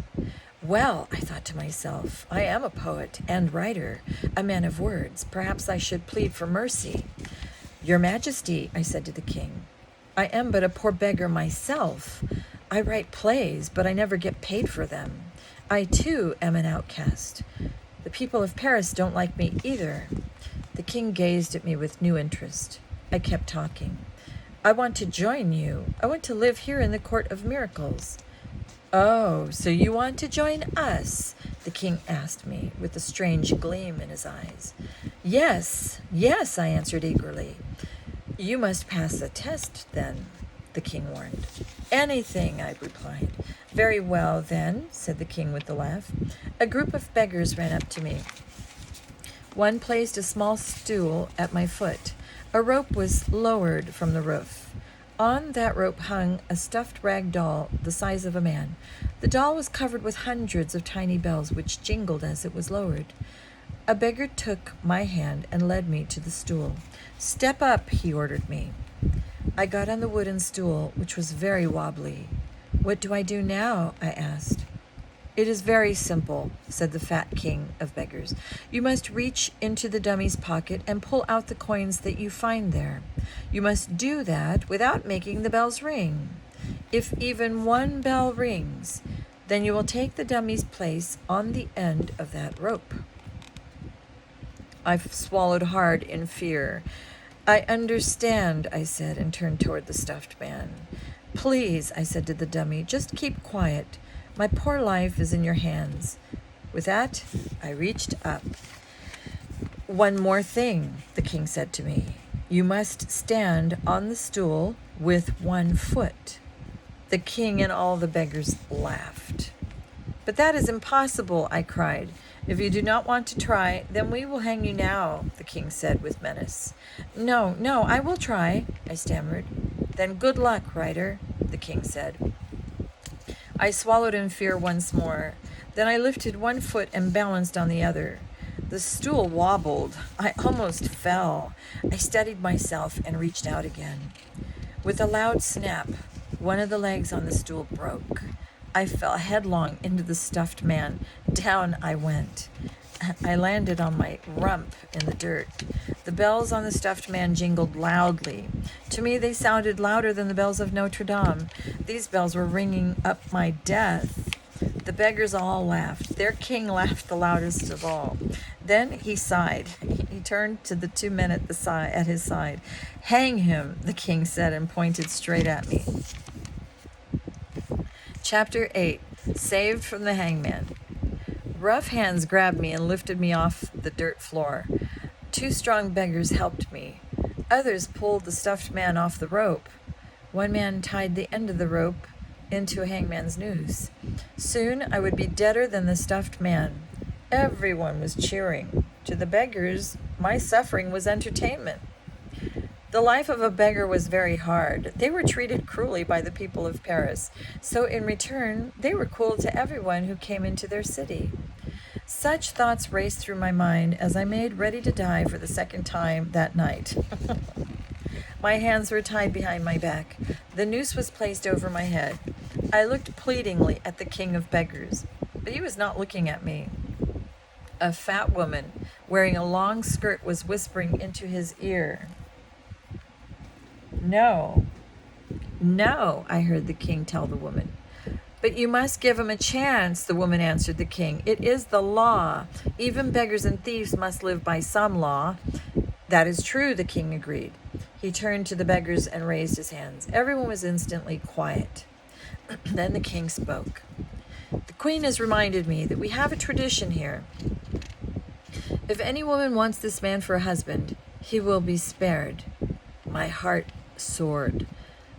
Well, I thought to myself, I am a poet and writer, a man of words. Perhaps I should plead for mercy. Your Majesty, I said to the king, I am but a poor beggar myself. I write plays, but I never get paid for them. I, too, am an outcast. The people of Paris don't like me either. The king gazed at me with new interest. I kept talking. I want to join you. I want to live here in the court of miracles. Oh, so you want to join us? The king asked me with a strange gleam in his eyes. Yes, yes, I answered eagerly. You must pass a test, then, the king warned. Anything, I replied. Very well, then, said the king with a laugh. A group of beggars ran up to me. One placed a small stool at my foot. A rope was lowered from the roof. On that rope hung a stuffed rag doll the size of a man. The doll was covered with hundreds of tiny bells which jingled as it was lowered. A beggar took my hand and led me to the stool. Step up, he ordered me. I got on the wooden stool, which was very wobbly. What do I do now? I asked. It is very simple, said the fat king of beggars. You must reach into the dummy's pocket and pull out the coins that you find there. You must do that without making the bells ring. If even one bell rings, then you will take the dummy's place on the end of that rope. I swallowed hard in fear. I understand, I said, and turned toward the stuffed man. Please, I said to the dummy, just keep quiet. My poor life is in your hands. With that, I reached up. One more thing, the king said to me. You must stand on the stool with one foot. The king and all the beggars laughed. But that is impossible, I cried. If you do not want to try, then we will hang you now, the king said with menace. No, I will try, I stammered. Then good luck, Ryder, the king said. I swallowed in fear once more. Then I lifted one foot and balanced on the other. The stool wobbled. I almost fell. I steadied myself and reached out again. With a loud snap, one of the legs on the stool broke. I fell headlong into the stuffed man. Down I went. I landed on my rump in the dirt. The bells on the stuffed man jingled loudly. To me, they sounded louder than the bells of Notre Dame. These bells were ringing up my death. The beggars all laughed. Their king laughed the loudest of all. Then he sighed. He turned to the two men at his side. Hang him, the king said, and pointed straight at me. Chapter 8. Saved from the Hangman. Rough hands grabbed me and lifted me off the dirt floor. Two strong beggars helped me. Others pulled the stuffed man off the rope. One man tied the end of the rope into a hangman's noose. Soon I would be deader than the stuffed man. Everyone was cheering. To the beggars, my suffering was entertainment. The life of a beggar was very hard. They were treated cruelly by the people of Paris, so in return, they were cruel to everyone who came into their city. Such thoughts raced through my mind as I made ready to die for the second time that night. My hands were tied behind my back. The noose was placed over my head. I looked pleadingly at the king of beggars, but he was not looking at me. A fat woman wearing a long skirt was whispering into his ear. No, I heard the king tell the woman. But you must give him a chance, the woman answered the king. It is the law. Even beggars and thieves must live by some law. That is true, the king agreed. He turned to the beggars and raised his hands. Everyone was instantly quiet. Then the king spoke. The queen has reminded me that we have a tradition here. If any woman wants this man for a husband, he will be spared. My heart soared.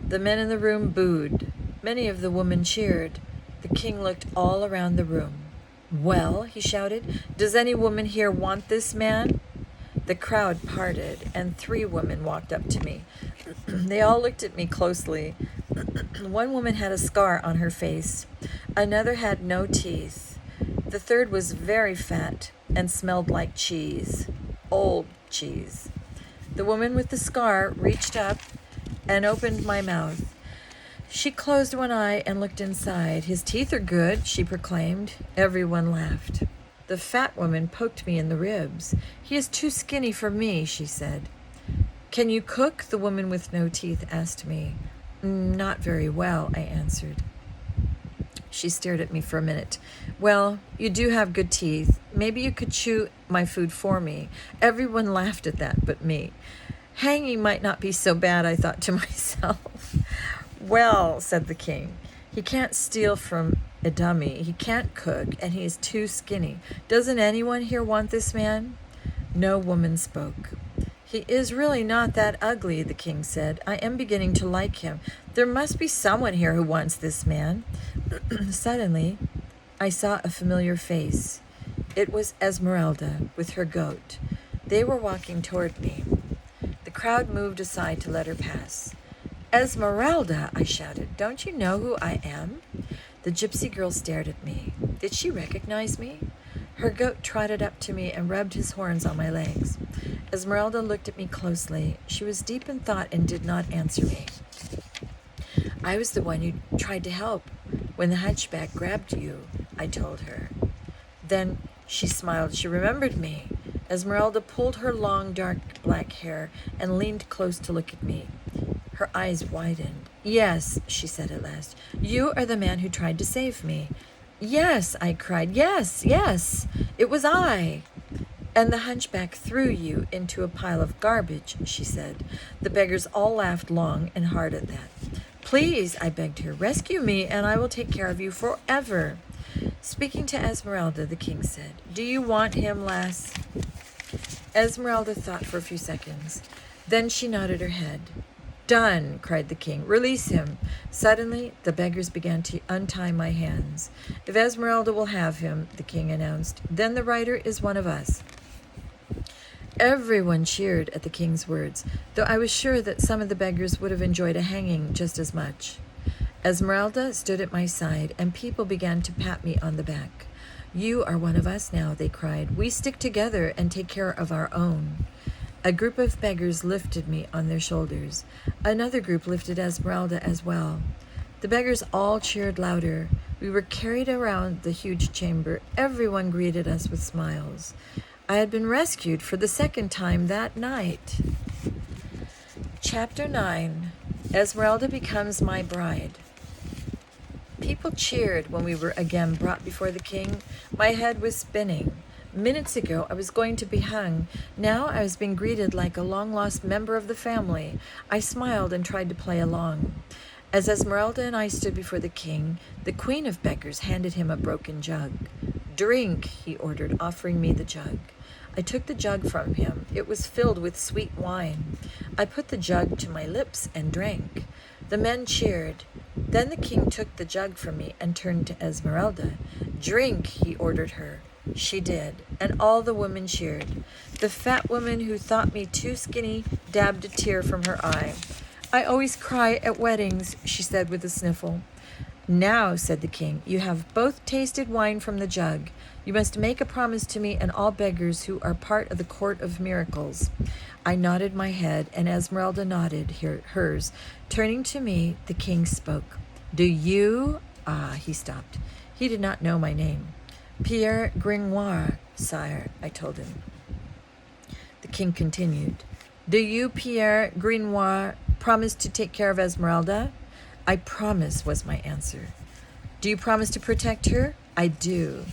The men in the room booed. Many of the women cheered. The king looked all around the room. Well, he shouted, does any woman here want this man? The crowd parted, and 3 women walked up to me. They all looked at me closely. One woman had a scar on her face. Another had no teeth. The third was very fat and smelled like cheese. Old cheese. The woman with the scar reached up and opened my mouth. She closed one eye and looked inside. His teeth are good, she proclaimed. Everyone laughed. The fat woman poked me in the ribs. He is too skinny for me, she said. Can you cook? The woman with no teeth asked me. Not very well, I answered. She stared at me for a minute. Well, you do have good teeth. Maybe you could chew my food for me. Everyone laughed at that but me. Hanging might not be so bad, I thought to myself. Well, said the king, he can't steal from a dummy, he can't cook, and he is too skinny. Doesn't anyone here want this man? No woman spoke. He is really not that ugly, the king said. I am beginning to like him. There must be someone here who wants this man. Suddenly, I saw a familiar face. It was Esmeralda with her goat. They were walking toward me. The crowd moved aside to let her pass. Esmeralda, I shouted. Don't you know who I am? The gypsy girl stared at me. Did she recognize me? Her goat trotted up to me and rubbed his horns on my legs. Esmeralda looked at me closely. She was deep in thought and did not answer me. I was the one who tried to help when the hunchback grabbed you, I told her. Then she smiled. She remembered me. Esmeralda pulled her long, dark black hair and leaned close to look at me. Her eyes widened. Yes, she said at last. You are the man who tried to save me. Yes, I cried. Yes, yes, it was I. And the hunchback threw you into a pile of garbage, she said. The beggars all laughed long and hard at that. Please, I begged her, rescue me and I will take care of you forever. Speaking to Esmeralda, the king said, Do you want him, lass? Esmeralda thought for a few seconds. Then she nodded her head. Done, cried the king. Release him. Suddenly, the beggars began to untie my hands. If Esmeralda will have him, the king announced, then the writer is one of us. Everyone cheered at the king's words, though I was sure that some of the beggars would have enjoyed a hanging just as much. Esmeralda stood at my side, and people began to pat me on the back. You are one of us now, they cried. We stick together and take care of our own. A group of beggars lifted me on their shoulders. Another group lifted Esmeralda as well. The beggars all cheered louder. We were carried around the huge chamber. Everyone greeted us with smiles. I had been rescued for the second time that night. Chapter 9. Esmeralda becomes my bride. People cheered when we were again brought before the king. My head was spinning. Minutes ago, I was going to be hung. Now I was being greeted like a long-lost member of the family. I smiled and tried to play along. As Esmeralda and I stood before the king, the queen of beggars handed him a broken jug. Drink, he ordered, offering me the jug. I took the jug from him. It was filled with sweet wine. I put the jug to my lips and drank. The men cheered. Then the king took the jug from me and turned to Esmeralda. Drink, he ordered her. She did, and all the women cheered. The fat woman who thought me too skinny dabbed a tear from her eye. I always cry at weddings, she said with a sniffle. Now, said the king, you have both tasted wine from the jug. You must make a promise to me and all beggars who are part of the court of miracles. I nodded my head, and Esmeralda nodded hers. Turning to me, the king spoke. Do you? He stopped. He did not know my name. Pierre Gringoire, sire, I told him. The king continued. Do you, Pierre Gringoire, promise to take care of Esmeralda? I promise, was my answer. Do you promise to protect her? I do.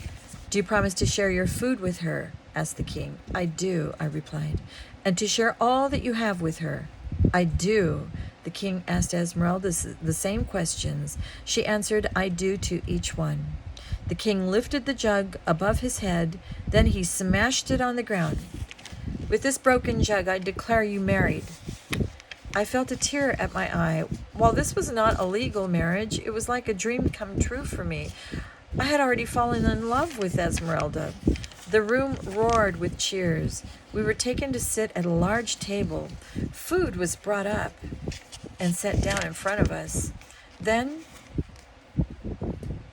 Do you promise to share your food with her? Asked the king. I do, I replied. And to share all that you have with her? I do. The king asked Esmeralda the same questions. She answered, I do to each one. The king lifted the jug above his head, then he smashed it on the ground. With this broken jug, I declare you married. I felt a tear at my eye. While this was not a legal marriage, it was like a dream come true for me. I had already fallen in love with Esmeralda. The room roared with cheers. We were taken to sit at a large table. Food was brought up and set down in front of us. Then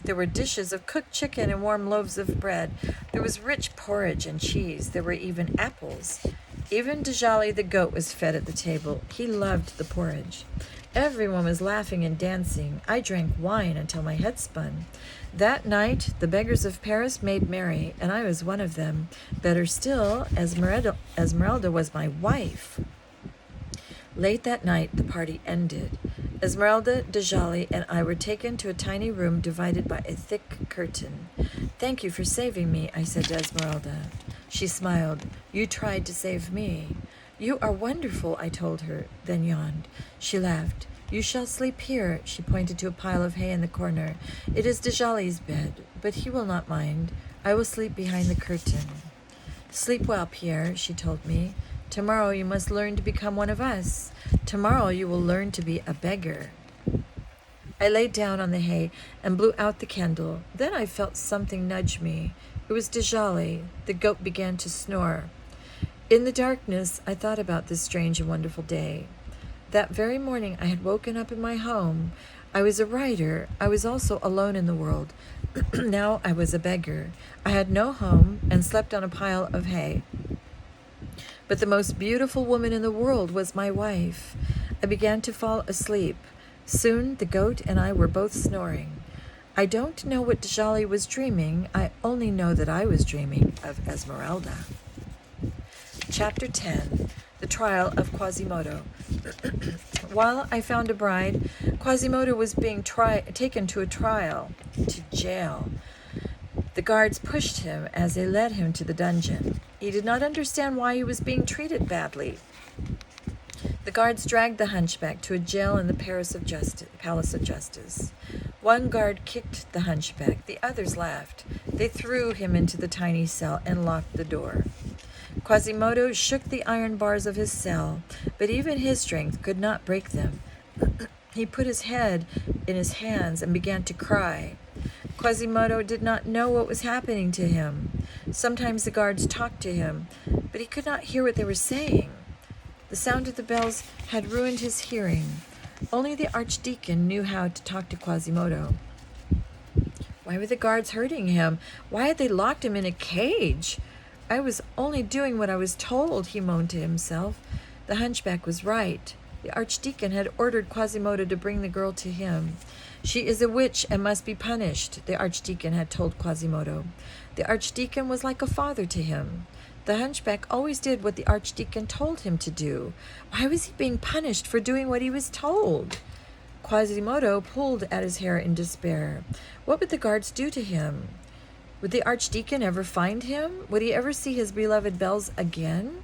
there were dishes of cooked chicken and warm loaves of bread. There was rich porridge and cheese. There were even apples. Even Djali the goat was fed at the table. He loved the porridge. Everyone was laughing and dancing. I drank wine until my head spun. That night, the beggars of Paris made merry, and I was one of them. Better still, Esmeralda was my wife. Late that night, the party ended. Esmeralda, Djali, and I were taken to a tiny room divided by a thick curtain. "Thank you for saving me," I said to Esmeralda. She smiled. "You tried to save me." "You are wonderful," I told her, then yawned. She laughed. "You shall sleep here." She pointed to a pile of hay in the corner. "It is Djali's bed, but he will not mind. I will sleep behind the curtain." "Sleep well, Pierre," she told me. "Tomorrow you must learn to become one of us. Tomorrow you will learn to be a beggar." I lay down on the hay and blew out the candle. Then I felt something nudge me. It was Djali. The goat began to snore. In the darkness, I thought about this strange and wonderful day. That very morning I had woken up in my home. I was a writer. I was also alone in the world. Now I was a beggar. I had no home and slept on a pile of hay. But the most beautiful woman in the world was my wife. I began to fall asleep. Soon the goat and I were both snoring. I don't know what Djali was dreaming. I only know that I was dreaming of Esmeralda. Chapter 10. The Trial of Quasimodo. While I found a bride, Quasimodo was being taken to a trial, to jail. The guards pushed him as they led him to the dungeon. He did not understand why he was being treated badly. The guards dragged the hunchback to a jail in the Palace of Justice. One guard kicked the hunchback. The others laughed. They threw him into the tiny cell and locked the door. Quasimodo shook the iron bars of his cell, but even his strength could not break them. He put his head in his hands and began to cry. Quasimodo did not know what was happening to him. Sometimes the guards talked to him, but he could not hear what they were saying. The sound of the bells had ruined his hearing. Only the archdeacon knew how to talk to Quasimodo. Why were the guards hurting him? Why had they locked him in a cage? I was only doing what I was told, he moaned to himself. The hunchback was right. The archdeacon had ordered Quasimodo to bring the girl to him. "She is a witch and must be punished," the archdeacon had told Quasimodo. The archdeacon was like a father to him. The hunchback always did what the archdeacon told him to do. Why was he being punished for doing what he was told? Quasimodo pulled at his hair in despair. What would the guards do to him? Would the archdeacon ever find him? Would he ever see his beloved bells again?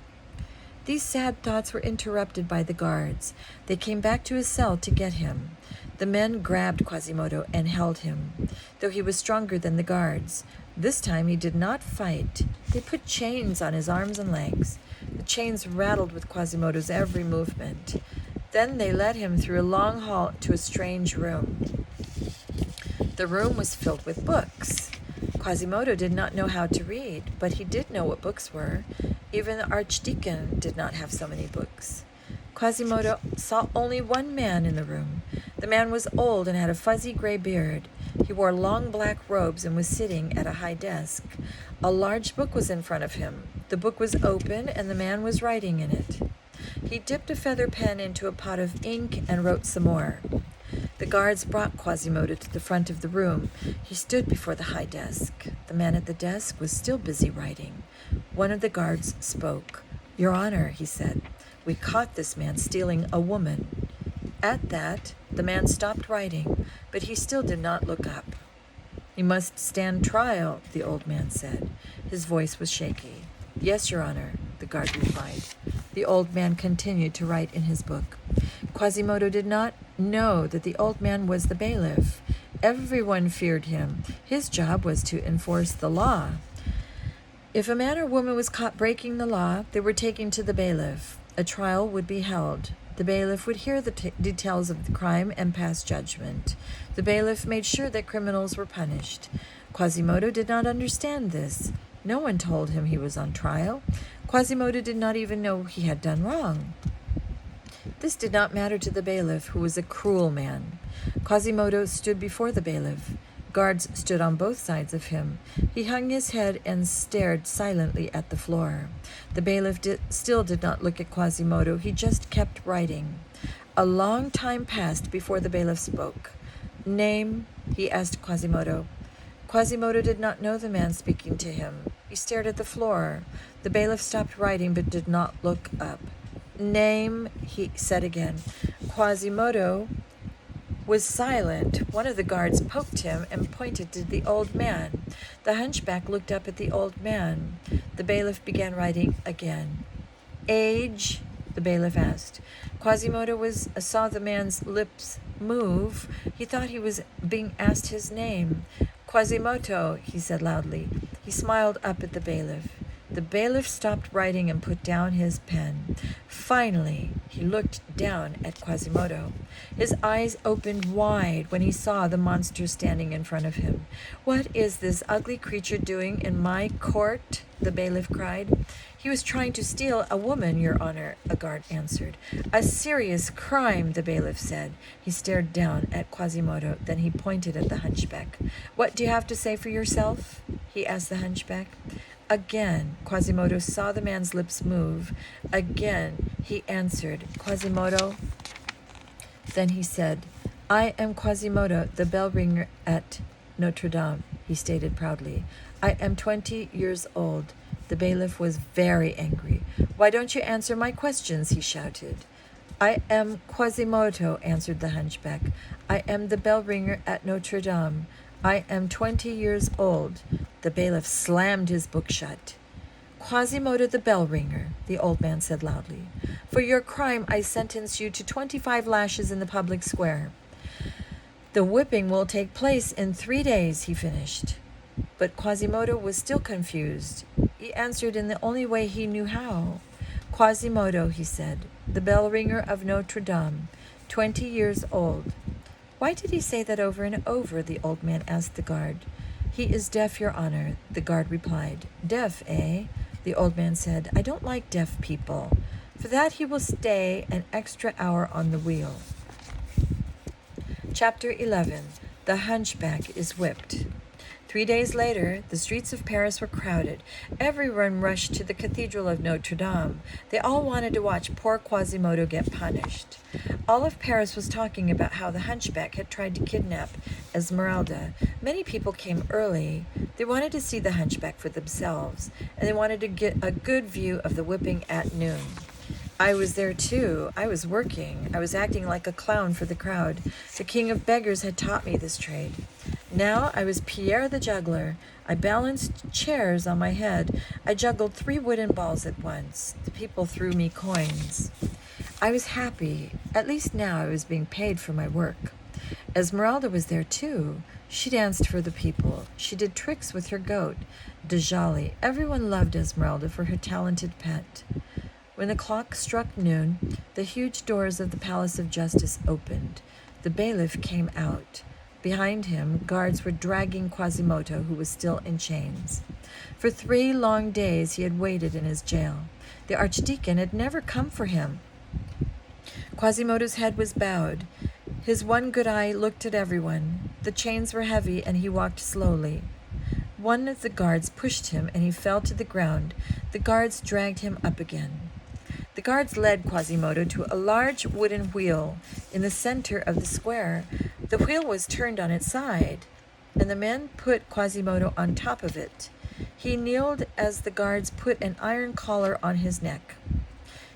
These sad thoughts were interrupted by the guards. They came back to his cell to get him. The men grabbed Quasimodo and held him, though he was stronger than the guards. This time he did not fight. They put chains on his arms and legs. The chains rattled with Quasimodo's every movement. Then they led him through a long hall to a strange room. The room was filled with books. Quasimodo did not know how to read, but he did know what books were. Even the archdeacon did not have so many books. Quasimodo saw only one man in the room. The man was old and had a fuzzy gray beard. He wore long black robes and was sitting at a high desk. A large book was in front of him. The book was open and the man was writing in it. He dipped a feather pen into a pot of ink and wrote some more. The guards brought Quasimodo to the front of the room. He stood before the high desk. The man at the desk was still busy writing. One of the guards spoke. "Your Honor," he said, "we caught this man stealing a woman." At that, the man stopped writing, but he still did not look up. "You must stand trial," the old man said. His voice was shaky. "Yes, Your Honor," the guard replied. The old man continued to write in his book. Quasimodo did not know that the old man was the bailiff. Everyone feared him. His job was to enforce the law. If a man or woman was caught breaking the law, they were taken to the bailiff. A trial would be held. The bailiff would hear the details of the crime and pass judgment. The bailiff made sure that criminals were punished. Quasimodo did not understand this. No one told him he was on trial. Quasimodo did not even know he had done wrong. This did not matter to the bailiff, who was a cruel man. Quasimodo stood before the bailiff. Guards stood on both sides of him. He hung his head and stared silently at the floor. The bailiff still did not look at Quasimodo. He just kept writing. A long time passed before the bailiff spoke. "Name?" he asked Quasimodo. Quasimodo did not know the man speaking to him. He stared at the floor. The bailiff stopped writing but did not look up. Name, he said again. Quasimodo was silent. One of the guards poked him and pointed to the old man. The hunchback looked up at the old man. The bailiff began writing again. Age? The bailiff asked. Quasimodo saw the man's lips move. He thought he was being asked his name. Quasimodo, he said loudly. He smiled up at the bailiff. The bailiff stopped writing and put down his pen. Finally, he looked down at Quasimodo. His eyes opened wide when he saw the monster standing in front of him. "What is this ugly creature doing in my court?" the bailiff cried. "He was trying to steal a woman, Your Honor," a guard answered. "A serious crime," the bailiff said. He stared down at Quasimodo, then he pointed at the hunchback. "What do you have to say for yourself?" he asked the hunchback. Again, Quasimodo saw the man's lips move. Again, he answered, "Quasimodo." Then he said, "I am Quasimodo, the bell ringer at Notre Dame," he stated proudly. "I am 20 years old." The bailiff was very angry. "Why don't you answer my questions?" he shouted. "I am Quasimodo," answered the hunchback. "I am the bell ringer at Notre Dame. I am 20 years old." The bailiff slammed his book shut. "Quasimodo the bell ringer," the old man said loudly. "For your crime I sentence you to 25 lashes in the public square. The whipping will take place in 3 days," he finished. But Quasimodo was still confused. He answered in the only way he knew how. "Quasimodo," he said, "the bell ringer of Notre Dame, 20 years old." "Why did he say that over and over?" the old man asked the guard. "He is deaf, Your Honor," the guard replied. "Deaf, eh?" the old man said. "I don't like deaf people. For that he will stay an extra hour on the wheel." Chapter 11. The Hunchback is Whipped. 3 days later, the streets of Paris were crowded. Everyone rushed to the Cathedral of Notre Dame. They all wanted to watch poor Quasimodo get punished. All of Paris was talking about how the hunchback had tried to kidnap Esmeralda. Many people came early. They wanted to see the hunchback for themselves, and they wanted to get a good view of the whipping at noon. I was there too. I was working. I was acting like a clown for the crowd. The king of beggars had taught me this trade. Now I was Pierre the juggler. I balanced chairs on my head. I juggled 3 wooden balls at once. The people threw me coins. I was happy. At least now I was being paid for my work. Esmeralda was there too. She danced for the people. She did tricks with her goat, Djali. Everyone loved Esmeralda for her talented pet. When the clock struck noon, the huge doors of the Palace of Justice opened. The bailiff came out. Behind him, guards were dragging Quasimodo, who was still in chains. For 3 long days he had waited in his jail. The archdeacon had never come for him. Quasimodo's head was bowed. His one good eye looked at everyone. The chains were heavy, and he walked slowly. One of the guards pushed him, and he fell to the ground. The guards dragged him up again. The guards led Quasimodo to a large wooden wheel in the center of the square. The wheel was turned on its side, and the men put Quasimodo on top of it. He kneeled as the guards put an iron collar on his neck.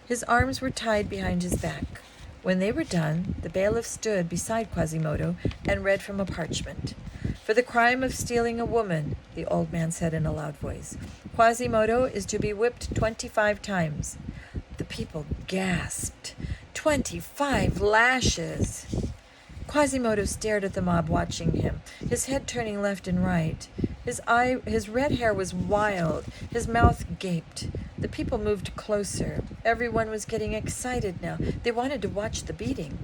His arms were tied behind his back. When they were done, the bailiff stood beside Quasimodo and read from a parchment. "For the crime of stealing a woman," the old man said in a loud voice, "Quasimodo is to be whipped 25 times. The people gasped. 25 lashes! Quasimodo stared at the mob watching him, his head turning left and right. His red hair was wild. His mouth gaped. The people moved closer. Everyone was getting excited now. They wanted to watch the beating.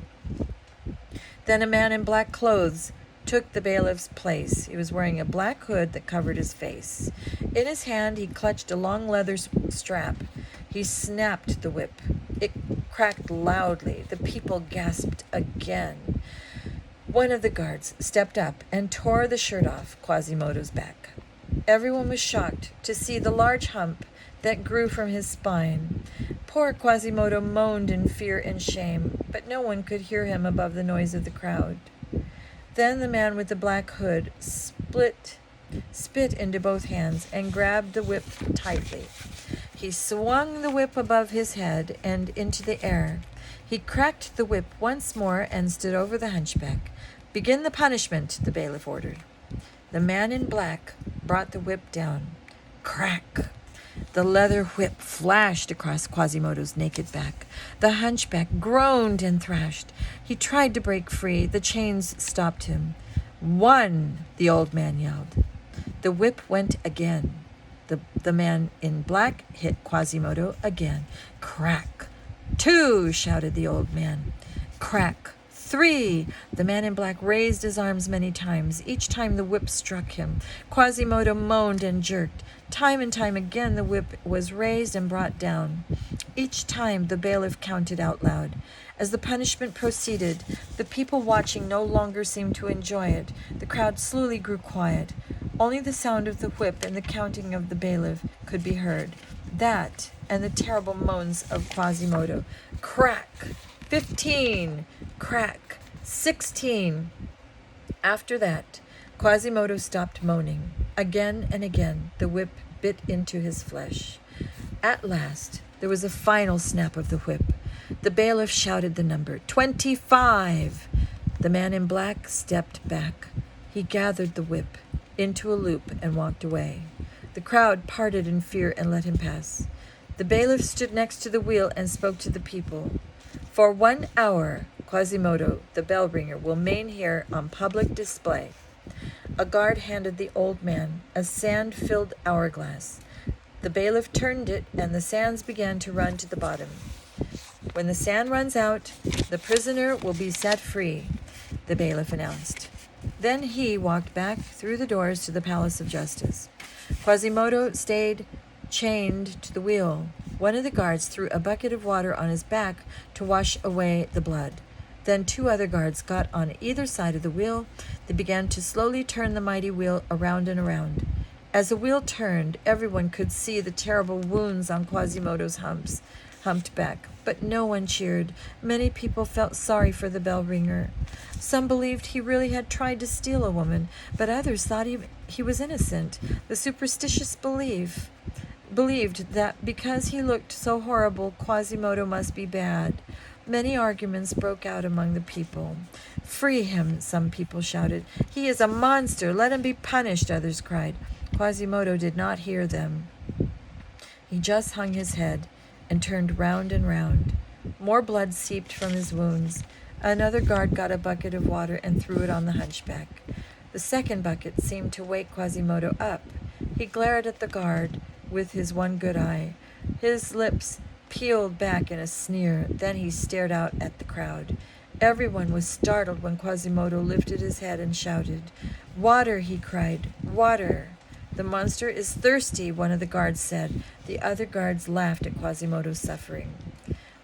Then a man in black clothes took the bailiff's place. He was wearing a black hood that covered his face. In his hand, he clutched a long leather strap. He snapped the whip. It cracked loudly. The people gasped again. One of the guards stepped up and tore the shirt off Quasimodo's back. Everyone was shocked to see the large hump that grew from his spine. Poor Quasimodo moaned in fear and shame, but no one could hear him above the noise of the crowd. Then the man with the black hood spit into both hands and grabbed the whip tightly. He swung the whip above his head and into the air. He cracked the whip once more and stood over the hunchback. "Begin the punishment," the bailiff ordered. The man in black brought the whip down. Crack! The leather whip flashed across Quasimodo's naked back. The hunchback groaned and thrashed. He tried to break free. The chains stopped him. "One!" the old man yelled. The whip went again. The man in black hit Quasimodo again. Crack! "Two!" shouted the old man. Crack! "Three!" The man in black raised his arms many times. Each time the whip struck him. Quasimodo moaned and jerked. Time and time again the whip was raised and brought down. Each time the bailiff counted out loud. As the punishment proceeded, the people watching no longer seemed to enjoy it. The crowd slowly grew quiet. Only the sound of the whip and the counting of the bailiff could be heard. That and the terrible moans of Quasimodo. Crack! 15! Crack! 16! After that, Quasimodo stopped moaning. Again and again, the whip bit into his flesh. At last, there was a final snap of the whip. The bailiff shouted the number, 25! The man in black stepped back. He gathered the whip into a loop and walked away. The crowd parted in fear and let him pass. The bailiff stood next to the wheel and spoke to the people. "For 1 hour, Quasimodo, the bell ringer, will remain here on public display." A guard handed the old man a sand-filled hourglass. The bailiff turned it, and the sands began to run to the bottom. "When the sand runs out, the prisoner will be set free," the bailiff announced. Then he walked back through the doors to the Palace of Justice. Quasimodo stayed chained to the wheel. One of the guards threw a bucket of water on his back to wash away the blood. Then 2 other guards got on either side of the wheel. They began to slowly turn the mighty wheel around and around. As the wheel turned, everyone could see the terrible wounds on Quasimodo's humped back. But no one cheered. Many people felt sorry for the bell ringer. Some believed he really had tried to steal a woman, but others thought he was innocent. The superstitious believed that because he looked so horrible, Quasimodo must be bad. Many arguments broke out among the people. "Free him," some people shouted. "He is a monster. Let him be punished," others cried. Quasimodo did not hear them. He just hung his head and turned round and round. More blood seeped from his wounds. Another guard got a bucket of water and threw it on the hunchback. The second bucket seemed to wake Quasimodo up. He glared at the guard with his one good eye. His lips peeled back in a sneer. Then he stared out at the crowd. Everyone was startled when Quasimodo lifted his head and shouted. "Water!" he cried. "Water!" "The monster is thirsty," one of the guards said. The other guards laughed at Quasimodo's suffering.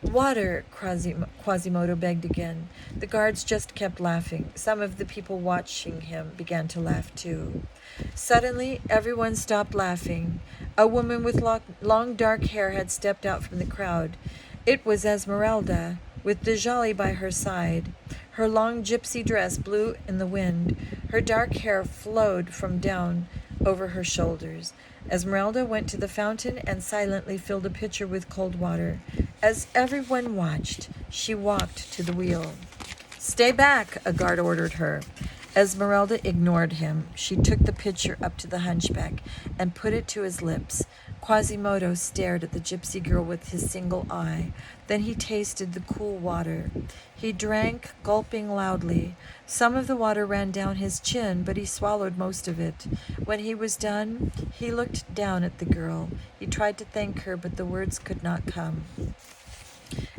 "Water!" Quasimodo begged again. The guards just kept laughing. Some of the people watching him began to laugh too. Suddenly, everyone stopped laughing. A woman with long dark hair had stepped out from the crowd. It was Esmeralda, with Djali by her side. Her long gypsy dress blew in the wind. Her dark hair flowed from down over her shoulders. Esmeralda went to the fountain and silently filled a pitcher with cold water. As everyone watched, she walked to the wheel. "Stay back," a guard ordered her. Esmeralda ignored him. She took the pitcher up to the hunchback and put it to his lips. Quasimodo stared at the gypsy girl with his single eye. Then he tasted the cool water. He drank, gulping loudly. Some of the water ran down his chin, but he swallowed most of it. When he was done, he looked down at the girl. He tried to thank her, but the words could not come.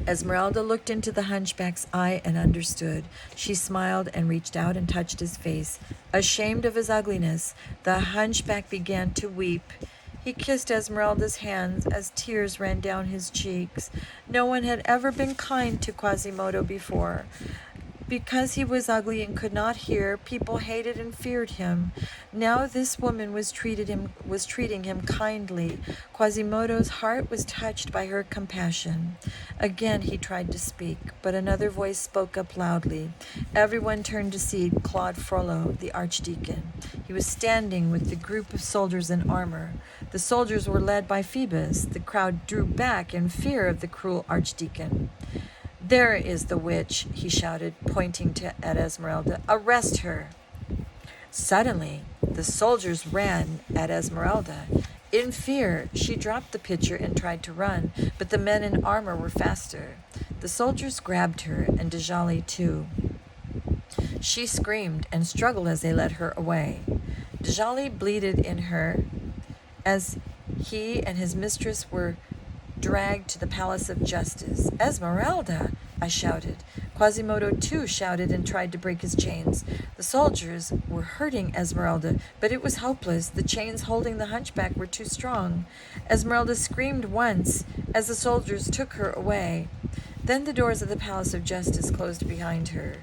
Esmeralda looked into the hunchback's eye and understood. She smiled and reached out and touched his face. Ashamed of his ugliness, the hunchback began to weep. He kissed Esmeralda's hands as tears ran down his cheeks. No one had ever been kind to Quasimodo before. Because he was ugly and could not hear, people hated and feared him. Now this woman was treating him kindly. Quasimodo's heart was touched by her compassion. Again he tried to speak, but another voice spoke up loudly. Everyone turned to see Claude Frollo, the archdeacon. He was standing with the group of soldiers in armor. The soldiers were led by Phoebus. The crowd drew back in fear of the cruel archdeacon. "There is the witch," he shouted, pointing at Esmeralda. "Arrest her!" Suddenly, the soldiers ran at Esmeralda. In fear, she dropped the pitcher and tried to run, but the men in armor were faster. The soldiers grabbed her, and Djali too. She screamed and struggled as they led her away. Djali bleated in her as he and his mistress were dragged to the Palace of Justice. "Esmeralda!" I shouted. Quasimodo too shouted and tried to break his chains. The soldiers were hurting Esmeralda, but it was hopeless. The chains holding the hunchback were too strong. Esmeralda screamed once as the soldiers took her away. Then the doors of the Palace of Justice closed behind her.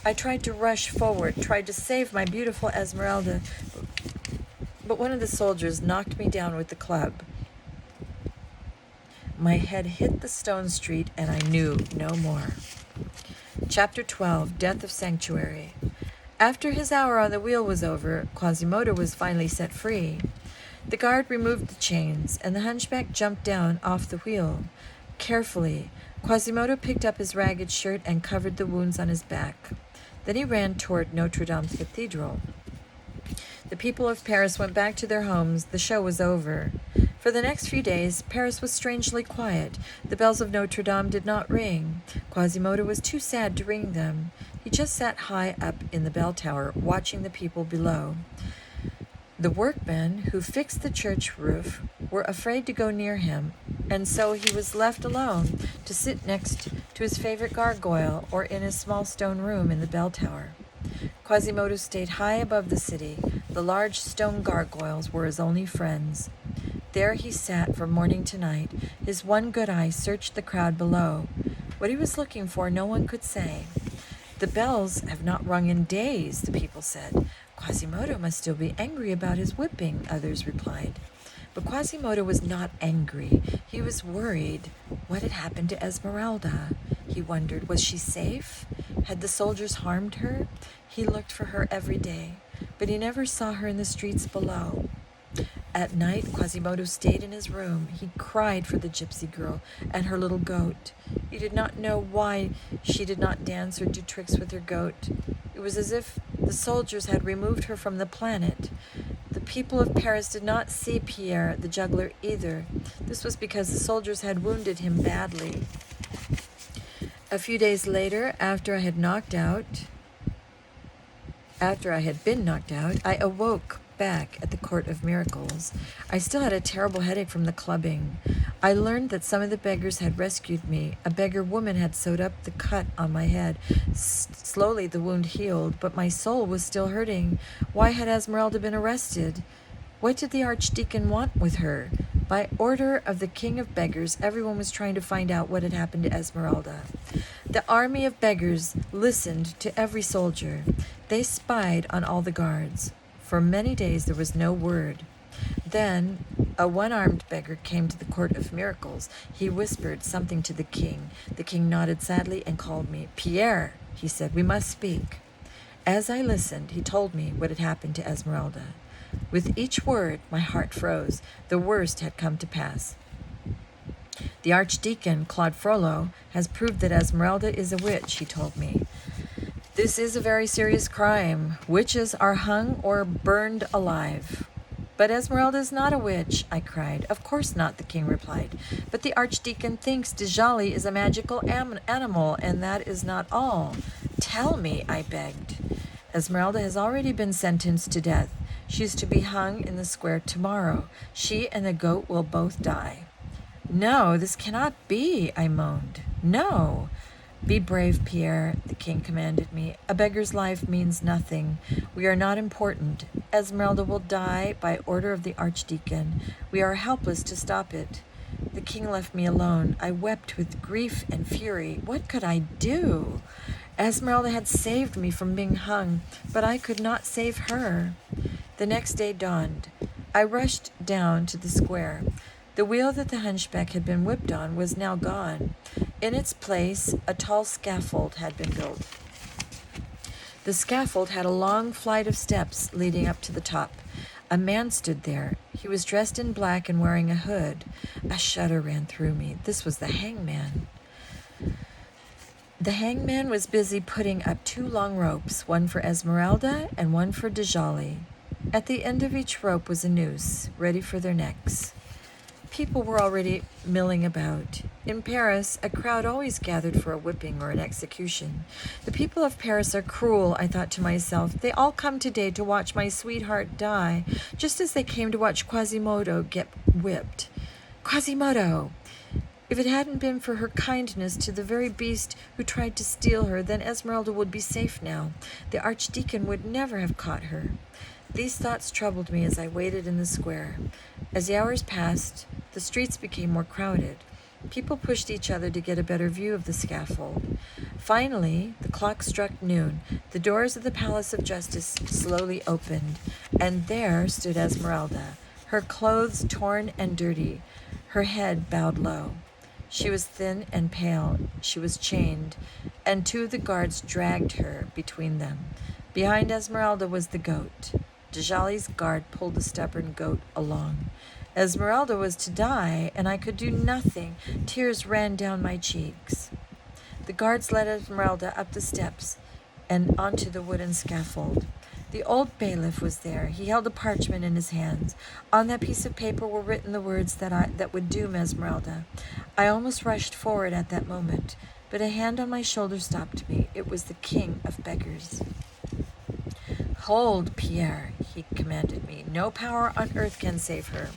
I tried to rush forward, tried to save my beautiful Esmeralda, but one of the soldiers knocked me down with the club. My head hit the stone street, and I knew no more. Chapter 12, Death of Sanctuary. After his hour on the wheel was over, Quasimodo was finally set free. The guard removed the chains, and the hunchback jumped down off the wheel. Carefully, Quasimodo picked up his ragged shirt and covered the wounds on his back. Then he ran toward Notre Dame's cathedral. The people of Paris went back to their homes. The show was over. For the next few days, Paris was strangely quiet. The bells of Notre Dame did not ring. Quasimodo was too sad to ring them. He just sat high up in the bell tower, watching the people below. The workmen who fixed the church roof were afraid to go near him, and so he was left alone to sit next to his favorite gargoyle or in his small stone room in the bell tower. Quasimodo stayed high above the city. The large stone gargoyles were his only friends. There he sat from morning to night. His one good eye searched the crowd below. What he was looking for, no one could say. "The bells have not rung in days," the people said. "Quasimodo must still be angry about his whipping," others replied. But Quasimodo was not angry. He was worried. What had happened to Esmeralda? He wondered, was she safe? Had the soldiers harmed her? He looked for her every day, but he never saw her in the streets below. At night, Quasimodo stayed in his room. He cried for the gypsy girl and her little goat. He did not know why she did not dance or do tricks with her goat. It was as if the soldiers had removed her from the planet. The people of Paris did not see Pierre, the juggler, either. This was because the soldiers had wounded him badly. A few days later, after I had been knocked out, I awoke back at the Court of Miracles. I still had a terrible headache from the clubbing. I learned that some of the beggars had rescued me. A beggar woman had sewed up the cut on my head. Slowly the wound healed, but my soul was still hurting. Why had Esmeralda been arrested? What did the archdeacon want with her? By order of the king of beggars, everyone was trying to find out what had happened to Esmeralda. The army of beggars listened to every soldier. They spied on all the guards. For many days there was no word. Then a one-armed beggar came to the Court of Miracles. He whispered something to the king. The king nodded sadly and called me. "Pierre," he said, "we must speak." As I listened, he told me what had happened to Esmeralda. With each word, my heart froze. The worst had come to pass. "The archdeacon, Claude Frollo, has proved that Esmeralda is a witch," he told me. "This is a very serious crime. Witches are hung or burned alive." "But Esmeralda is not a witch," I cried. "Of course not," the king replied. "But the archdeacon thinks Djali is a magical animal, and that is not all." "Tell me," I begged. "Esmeralda has already been sentenced to death. She is to be hung in the square tomorrow. She and the goat will both die." "No, this cannot be," I moaned. "No." "Be brave, Pierre," the king commanded me. "A beggar's life means nothing. We are not important. Esmeralda will die by order of the archdeacon. We are helpless to stop it." The king left me alone. I wept with grief and fury. What could I do? Esmeralda had saved me from being hung, but I could not save her. The next day dawned. I rushed down to the square. The wheel that the hunchback had been whipped on was now gone. In its place, a tall scaffold had been built. The scaffold had a long flight of steps leading up to the top. A man stood there. He was dressed in black and wearing a hood. A shudder ran through me. This was the hangman. The hangman was busy putting up 2 long ropes, one for Esmeralda and one for Djali. At the end of each rope was a noose, ready for their necks. People were already milling about. In Paris, a crowd always gathered for a whipping or an execution. The people of Paris are cruel, I thought to myself. They all come today to watch my sweetheart die, just as they came to watch Quasimodo get whipped. Quasimodo! If it hadn't been for her kindness to the very beast who tried to steal her, then Esmeralda would be safe now. The archdeacon would never have caught her. These thoughts troubled me as I waited in the square. As the hours passed, the streets became more crowded. People pushed each other to get a better view of the scaffold. Finally, the clock struck noon. The doors of the Palace of Justice slowly opened, and there stood Esmeralda, her clothes torn and dirty, her head bowed low. She was thin and pale. She was chained, and 2 of the guards dragged her between them. Behind Esmeralda was the goat. Djali's guard pulled the stubborn goat along. Esmeralda was to die, and I could do nothing. Tears ran down my cheeks. The guards led Esmeralda up the steps and onto the wooden scaffold. The old bailiff was there. He held a parchment in his hands. On that piece of paper were written the words that would doom Esmeralda. I almost rushed forward at that moment, but a hand on my shoulder stopped me. It was the king of beggars. "Hold, Pierre," he commanded me. "No power on earth can save her."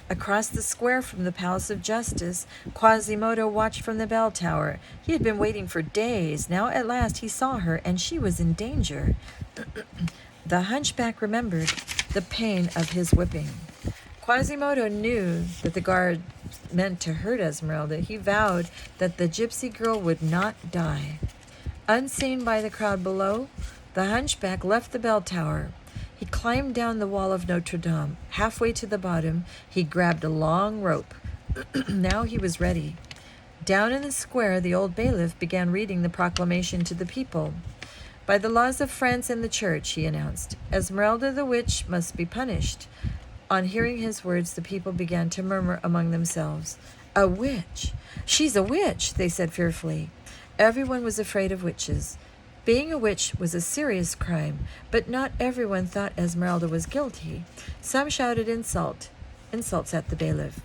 Across the square from the Palace of Justice, Quasimodo watched from the bell tower. He had been waiting for days. Now at last he saw her, and she was in danger. The hunchback remembered the pain of his whipping. Quasimodo knew that the guard meant to hurt Esmeralda. He vowed that the gypsy girl would not die. Unseen by the crowd below, the hunchback left the bell tower. He climbed down the wall of Notre Dame. Halfway to the bottom, he grabbed a long rope. Now he was ready. Down in the square, the old bailiff began reading the proclamation to the people. "By the laws of France and the church," he announced, "Esmeralda the witch must be punished." On hearing his words, the people began to murmur among themselves. "A witch! She's a witch!" they said fearfully. Everyone was afraid of witches. Being a witch was a serious crime, but not everyone thought Esmeralda was guilty. Some shouted insults at the bailiff.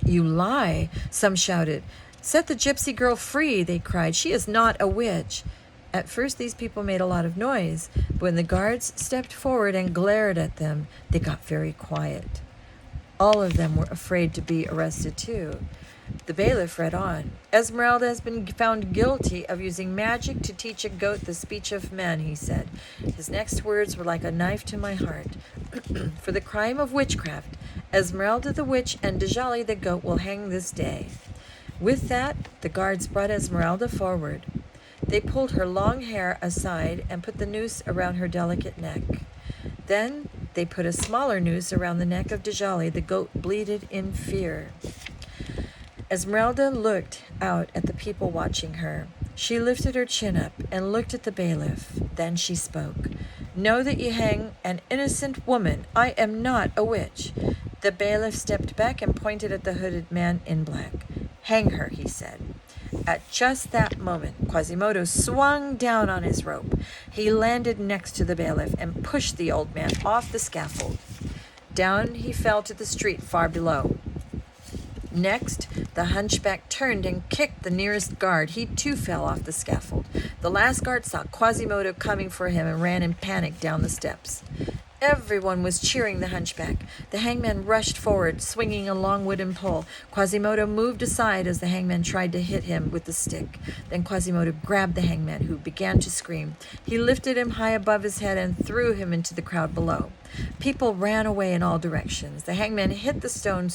"You lie," some shouted. "Set the gypsy girl free," they cried. "She is not a witch." At first these people made a lot of noise, but when the guards stepped forward and glared at them, they got very quiet. All of them were afraid to be arrested too. The bailiff read on. "Esmeralda has been found guilty of using magic to teach a goat the speech of men," he said. His next words were like a knife to my heart. "For the crime of witchcraft, Esmeralda the witch and Djali the goat will hang this day." With that, the guards brought Esmeralda forward. They pulled her long hair aside and put the noose around her delicate neck. Then they put a smaller noose around the neck of Djali. The goat bleated in fear. Esmeralda looked out at the people watching her. She lifted her chin up and looked at the bailiff. Then she spoke. "Know that you hang an innocent woman. I am not a witch." The bailiff stepped back and pointed at the hooded man in black. "Hang her," he said. At just that moment, Quasimodo swung down on his rope. He landed next to the bailiff and pushed the old man off the scaffold. Down he fell to the street far below. Next, the hunchback turned and kicked the nearest guard. He too fell off the scaffold. The last guard saw Quasimodo coming for him and ran in panic down the steps. Everyone was cheering the hunchback. The hangman rushed forward, swinging a long wooden pole. Quasimodo moved aside as the hangman tried to hit him with the stick. Then Quasimodo grabbed the hangman, who began to scream. He lifted him high above his head and threw him into the crowd below. People ran away in all directions. The hangman hit the stone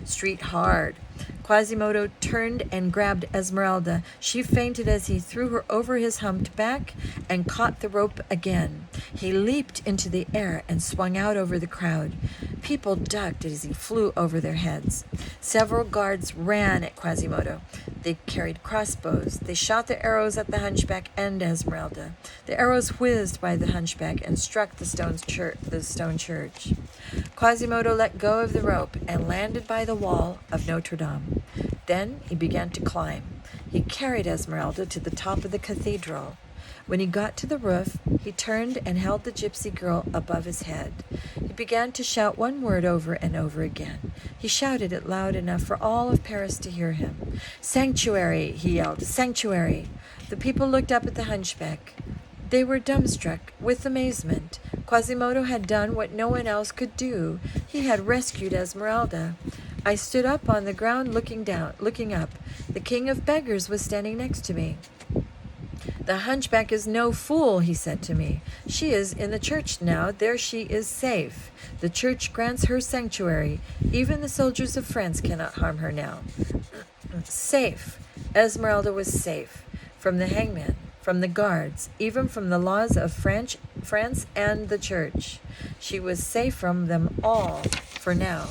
street hard. Quasimodo turned and grabbed Esmeralda. She fainted as he threw her over his humped back and caught the rope again. He leaped into the air and swung out over the crowd. People ducked as he flew over their heads. Several guards ran at Quasimodo. They carried crossbows. They shot the arrows at the Hunchback and Esmeralda. The arrows whizzed by the Hunchback and struck the stone church. Quasimodo let go of the rope and landed by the wall of Notre Dame. Then he began to climb. He carried Esmeralda to the top of the cathedral. When he got to the roof, he turned and held the gypsy girl above his head. He began to shout one word over and over again. He shouted it loud enough for all of Paris to hear him. "Sanctuary!" he yelled. "Sanctuary!" The people looked up at the Hunchback. They were dumbstruck with amazement. Quasimodo had done what no one else could do. He had rescued Esmeralda. I stood up on the ground looking up. The king of beggars was standing next to me. "The Hunchback is no fool," he said to me. "She is in the church now. There she is safe. The church grants her sanctuary. Even the soldiers of France cannot harm her now." Safe. Esmeralda was safe. From the hangman, from the guards, even from the laws of France and the church. She was safe from them all for now.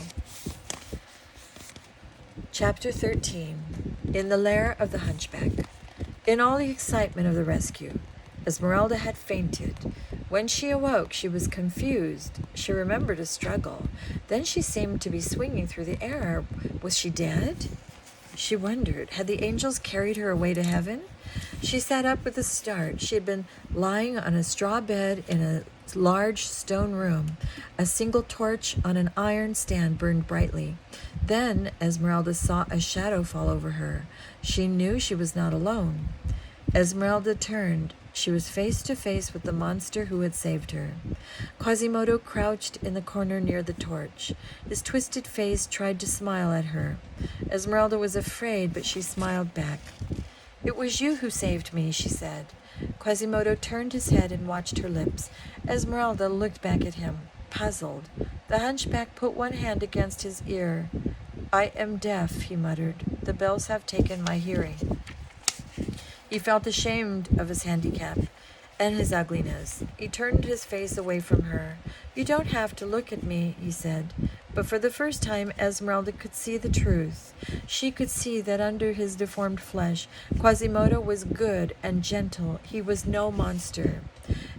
Chapter 13. In the lair of the Hunchback. In all the excitement of the rescue, Esmeralda had fainted. When she awoke, she was confused. She remembered a struggle. Then she seemed to be swinging through the air. Was she dead? She wondered. Had the angels carried her away to heaven? She sat up with a start. She had been lying on a straw bed in a large stone room. A single torch on an iron stand burned brightly. Then Esmeralda saw a shadow fall over her. She knew she was not alone. Esmeralda turned. She was face to face with the monster who had saved her. Quasimodo crouched in the corner near the torch. His twisted face tried to smile at her. Esmeralda was afraid, but she smiled back. "It was you who saved me," she said. Quasimodo turned his head and watched her lips. Esmeralda looked back at him, puzzled. The Hunchback put one hand against his ear. "I am deaf," he muttered. "The bells have taken my hearing." He felt ashamed of his handicap and his ugliness. He turned his face away from her. "You don't have to look at me," he said. But for the first time, Esmeralda could see the truth. She could see that under his deformed flesh, Quasimodo was good and gentle. He was no monster.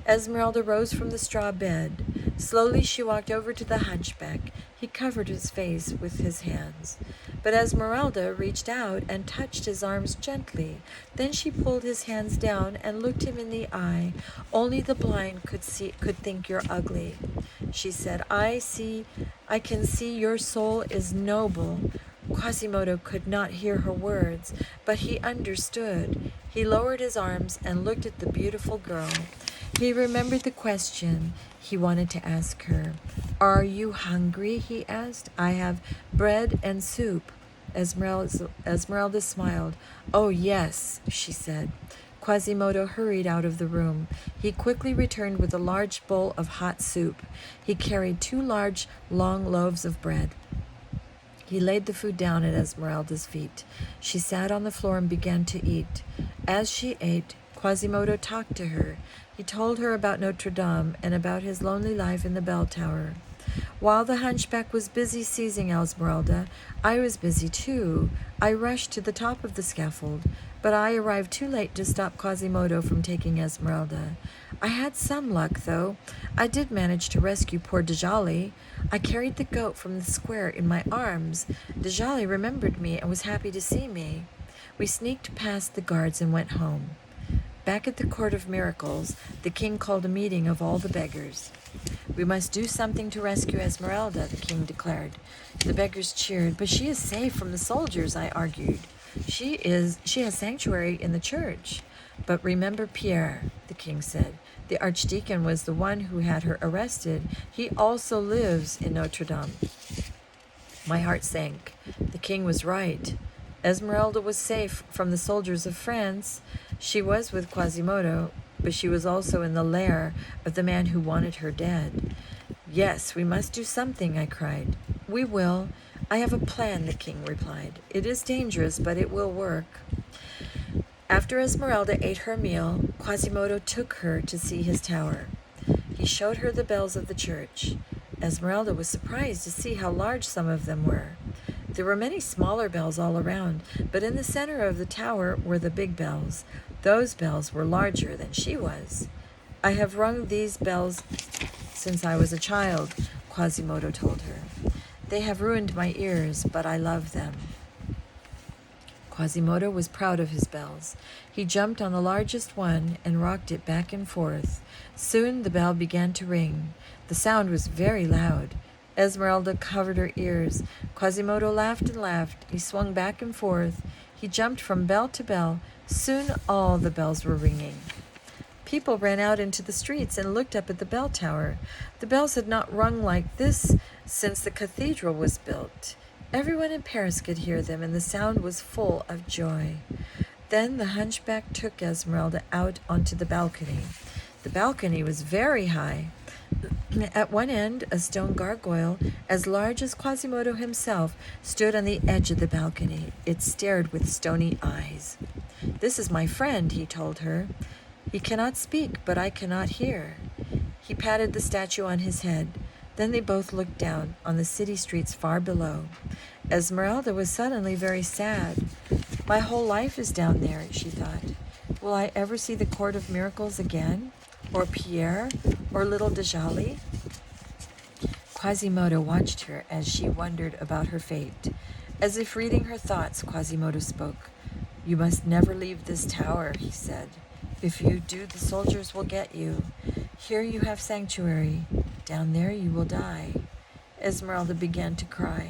Esmeralda rose from the straw bed. Slowly she walked over to the Hunchback. He covered his face with his hands. But Esmeralda reached out and touched his arms gently. Then she pulled his hands down and looked him in the eye. "Only the blind could think you're ugly," she said. I can see your soul is noble." Quasimodo could not hear her words, but he understood. He lowered his arms and looked at the beautiful girl. He remembered the question he wanted to ask her. "Are you hungry?" he asked. "I have bread and soup." Esmeralda smiled. "Oh, yes," she said. Quasimodo hurried out of the room. He quickly returned with a large bowl of hot soup. He carried 2 large, long loaves of bread. He laid the food down at Esmeralda's feet. She sat on the floor and began to eat. As she ate, Quasimodo talked to her. He told her about Notre Dame and about his lonely life in the bell tower. While the Hunchback was busy seizing Esmeralda, I was busy too. I rushed to the top of the scaffold, but I arrived too late to stop Quasimodo from taking Esmeralda. I had some luck, though. I did manage to rescue poor Djali. I carried the goat from the square in my arms. Djali remembered me and was happy to see me. We sneaked past the guards and went home. Back at the Court of Miracles, the king called a meeting of all the beggars. "We must do something to rescue Esmeralda," the king declared. The beggars cheered. "But she is safe from the soldiers," I argued. She has sanctuary in the church." "But remember Pierre," the king said. "The archdeacon was the one who had her arrested. He also lives in Notre Dame." My heart sank. The king was right. Esmeralda was safe from the soldiers of France. She was with Quasimodo, but she was also in the lair of the man who wanted her dead. Yes, we must do something, I cried. We will. I have a plan, the king replied. It is dangerous, but it will work. After Esmeralda ate her meal, Quasimodo took her to see his tower. He showed her the bells of the church. Esmeralda was surprised to see how large some of them were. There were many smaller bells all around, but in the center of the tower were the big bells. Those bells were larger than she was. I have rung these bells since I was a child, Quasimodo told her. They have ruined my ears, but I love them. Quasimodo was proud of his bells. He jumped on the largest one and rocked it back and forth. Soon the bell began to ring. The sound was very loud. Esmeralda covered her ears. Quasimodo laughed and laughed. He swung back and forth. He jumped from bell to bell. Soon all the bells were ringing. People ran out into the streets and looked up at the bell tower. The bells had not rung like this since the cathedral was built. Everyone in Paris could hear them, and the sound was full of joy. Then the hunchback took Esmeralda out onto the balcony. The balcony was very high. At one end, a stone gargoyle, as large as Quasimodo himself, stood on the edge of the balcony. It stared with stony eyes. "This is my friend," he told her. "He cannot speak, but I cannot hear." He patted the statue on his head. Then they both looked down on the city streets far below. Esmeralda was suddenly very sad. My whole life is down there, she thought. Will I ever see the Court of Miracles again? Or Pierre? Or little Djali? Quasimodo watched her as she wondered about her fate. As if reading her thoughts, Quasimodo spoke. "You must never leave this tower," he said. "If you do, the soldiers will get you. Here you have sanctuary. Down there you will die." Esmeralda began to cry.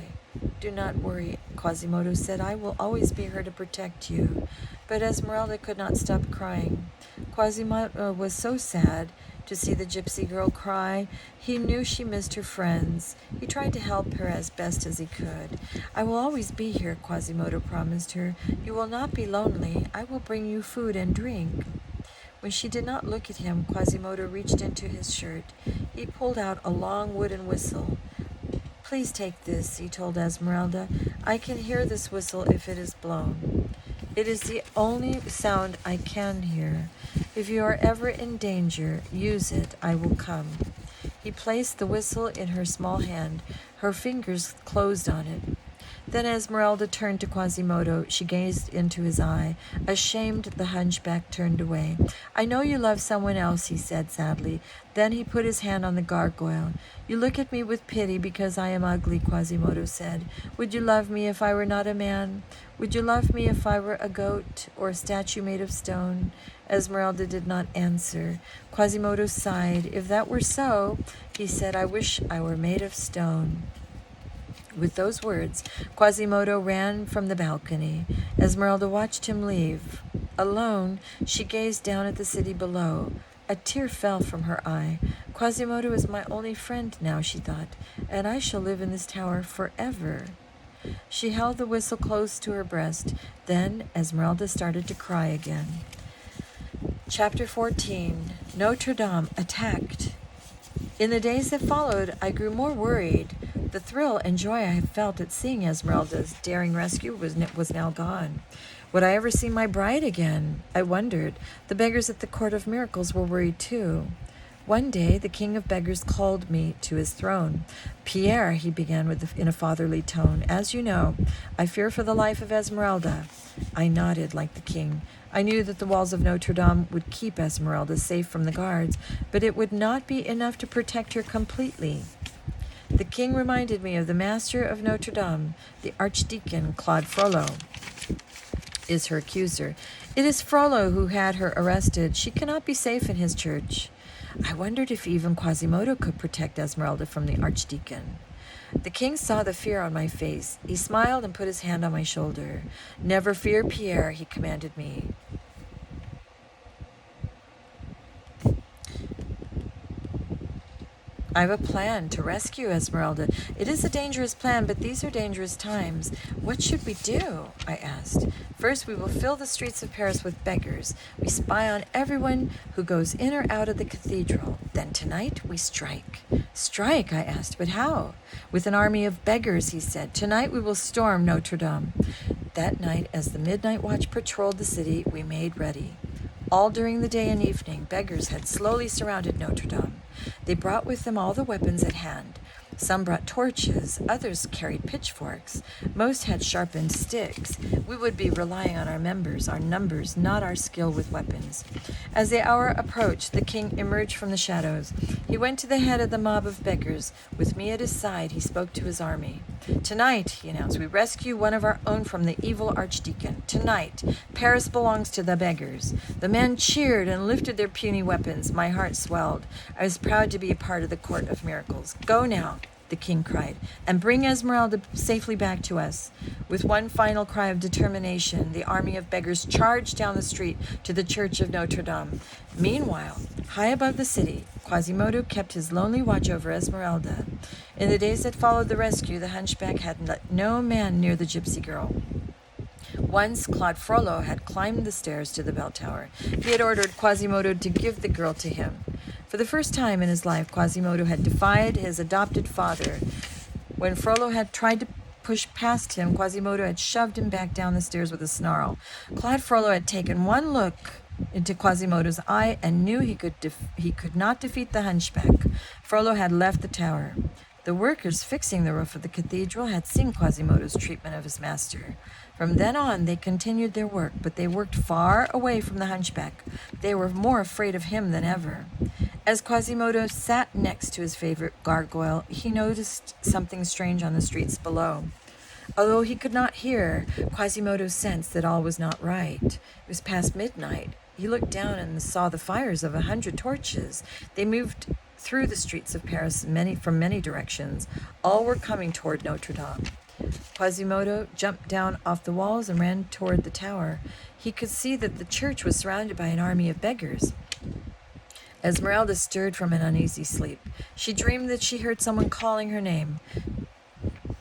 "Do not worry," Quasimodo said. "I will always be here to protect you." But Esmeralda could not stop crying. Quasimodo was so sad to see the gypsy girl cry. He knew she missed her friends. He tried to help her as best as he could. "I will always be here," Quasimodo promised her. "You will not be lonely. I will bring you food and drink." When she did not look at him, Quasimodo reached into his shirt. He pulled out a long wooden whistle. "Please take this," he told Esmeralda. "I can hear this whistle if it is blown. It is the only sound I can hear. If you are ever in danger, use it. I will come." He placed the whistle in her small hand. Her fingers closed on it. Then Esmeralda turned to Quasimodo. She gazed into his eye. Ashamed, the hunchback turned away. "I know you love someone else," he said sadly. Then he put his hand on the gargoyle. "You look at me with pity because I am ugly," Quasimodo said. "Would you love me if I were not a man? Would you love me if I were a goat or a statue made of stone?" Esmeralda did not answer. Quasimodo sighed. "If that were so," he said, "I wish I were made of stone." With those words, Quasimodo ran from the balcony. Esmeralda watched him leave. Alone, she gazed down at the city below. A tear fell from her eye. "Quasimodo is my only friend now," she thought, "and I shall live in this tower forever." She held the whistle close to her breast. Then Esmeralda started to cry again. Chapter 14. Notre Dame Attacked. In the days that followed, I grew more worried. The thrill and joy I had felt at seeing Esmeralda's daring rescue was now gone. Would I ever see my bride again? I wondered. The beggars at the Court of Miracles were worried too. One day, the king of beggars called me to his throne. "Pierre," he began in a fatherly tone, "as you know, I fear for the life of Esmeralda." I nodded like the king. I knew that the walls of Notre Dame would keep Esmeralda safe from the guards, but it would not be enough to protect her completely. The king reminded me of the master of Notre Dame, the Archdeacon Claude Frollo is her accuser. It is Frollo who had her arrested. She cannot be safe in his church. I wondered if even Quasimodo could protect Esmeralda from the Archdeacon. The king saw the fear on my face. He smiled and put his hand on my shoulder. "Never fear, Pierre," he commanded me. I have a plan to rescue Esmeralda. It is a dangerous plan, but these are dangerous times. What should we do? I asked. First, we will fill the streets of Paris with beggars. We spy on everyone who goes in or out of the cathedral. Then tonight, we strike. Strike? I asked. But how? With an army of beggars, he said. Tonight, we will storm Notre Dame. That night, as the midnight watch patrolled the city, we made ready. All during the day and evening, beggars had slowly surrounded Notre Dame. They brought with them all the weapons at hand. Some brought torches, others carried pitchforks. Most had sharpened sticks. We would be relying on our numbers, not our skill with weapons. As the hour approached, the king emerged from the shadows. He went to the head of the mob of beggars. With me at his side, he spoke to his army. Tonight, he announced, we rescue one of our own from the evil archdeacon. Tonight, Paris belongs to the beggars. The men cheered and lifted their puny weapons. My heart swelled. I was proud to be a part of the court of miracles. Go now, the king cried, and bring Esmeralda safely back to us. With one final cry of determination, the army of beggars charged down the street to the church of Notre Dame. Meanwhile, high above the city, Quasimodo kept his lonely watch over Esmeralda. In the days that followed the rescue, the hunchback had let no man near the gypsy girl. Once, Claude Frollo had climbed the stairs to the bell tower. He had ordered Quasimodo to give the girl to him. For the first time in his life, Quasimodo had defied his adopted father. When Frollo had tried to push past him, Quasimodo had shoved him back down the stairs with a snarl. Claude Frollo had taken one look into Quasimodo's eye and knew he could not defeat the hunchback. Frollo had left the tower. The workers fixing the roof of the cathedral had seen Quasimodo's treatment of his master. From then on, they continued their work, but they worked far away from the hunchback. They were more afraid of him than ever. As Quasimodo sat next to his favorite gargoyle, he noticed something strange on the streets below. Although he could not hear, Quasimodo sensed that all was not right. It was past midnight. He looked down and saw the fires of 100 torches. They moved through the streets of Paris from many directions. All were coming toward Notre Dame. Quasimodo jumped down off the walls and ran toward the tower. He could see that the church was surrounded by an army of beggars. Esmeralda stirred from an uneasy sleep. She dreamed that she heard someone calling her name.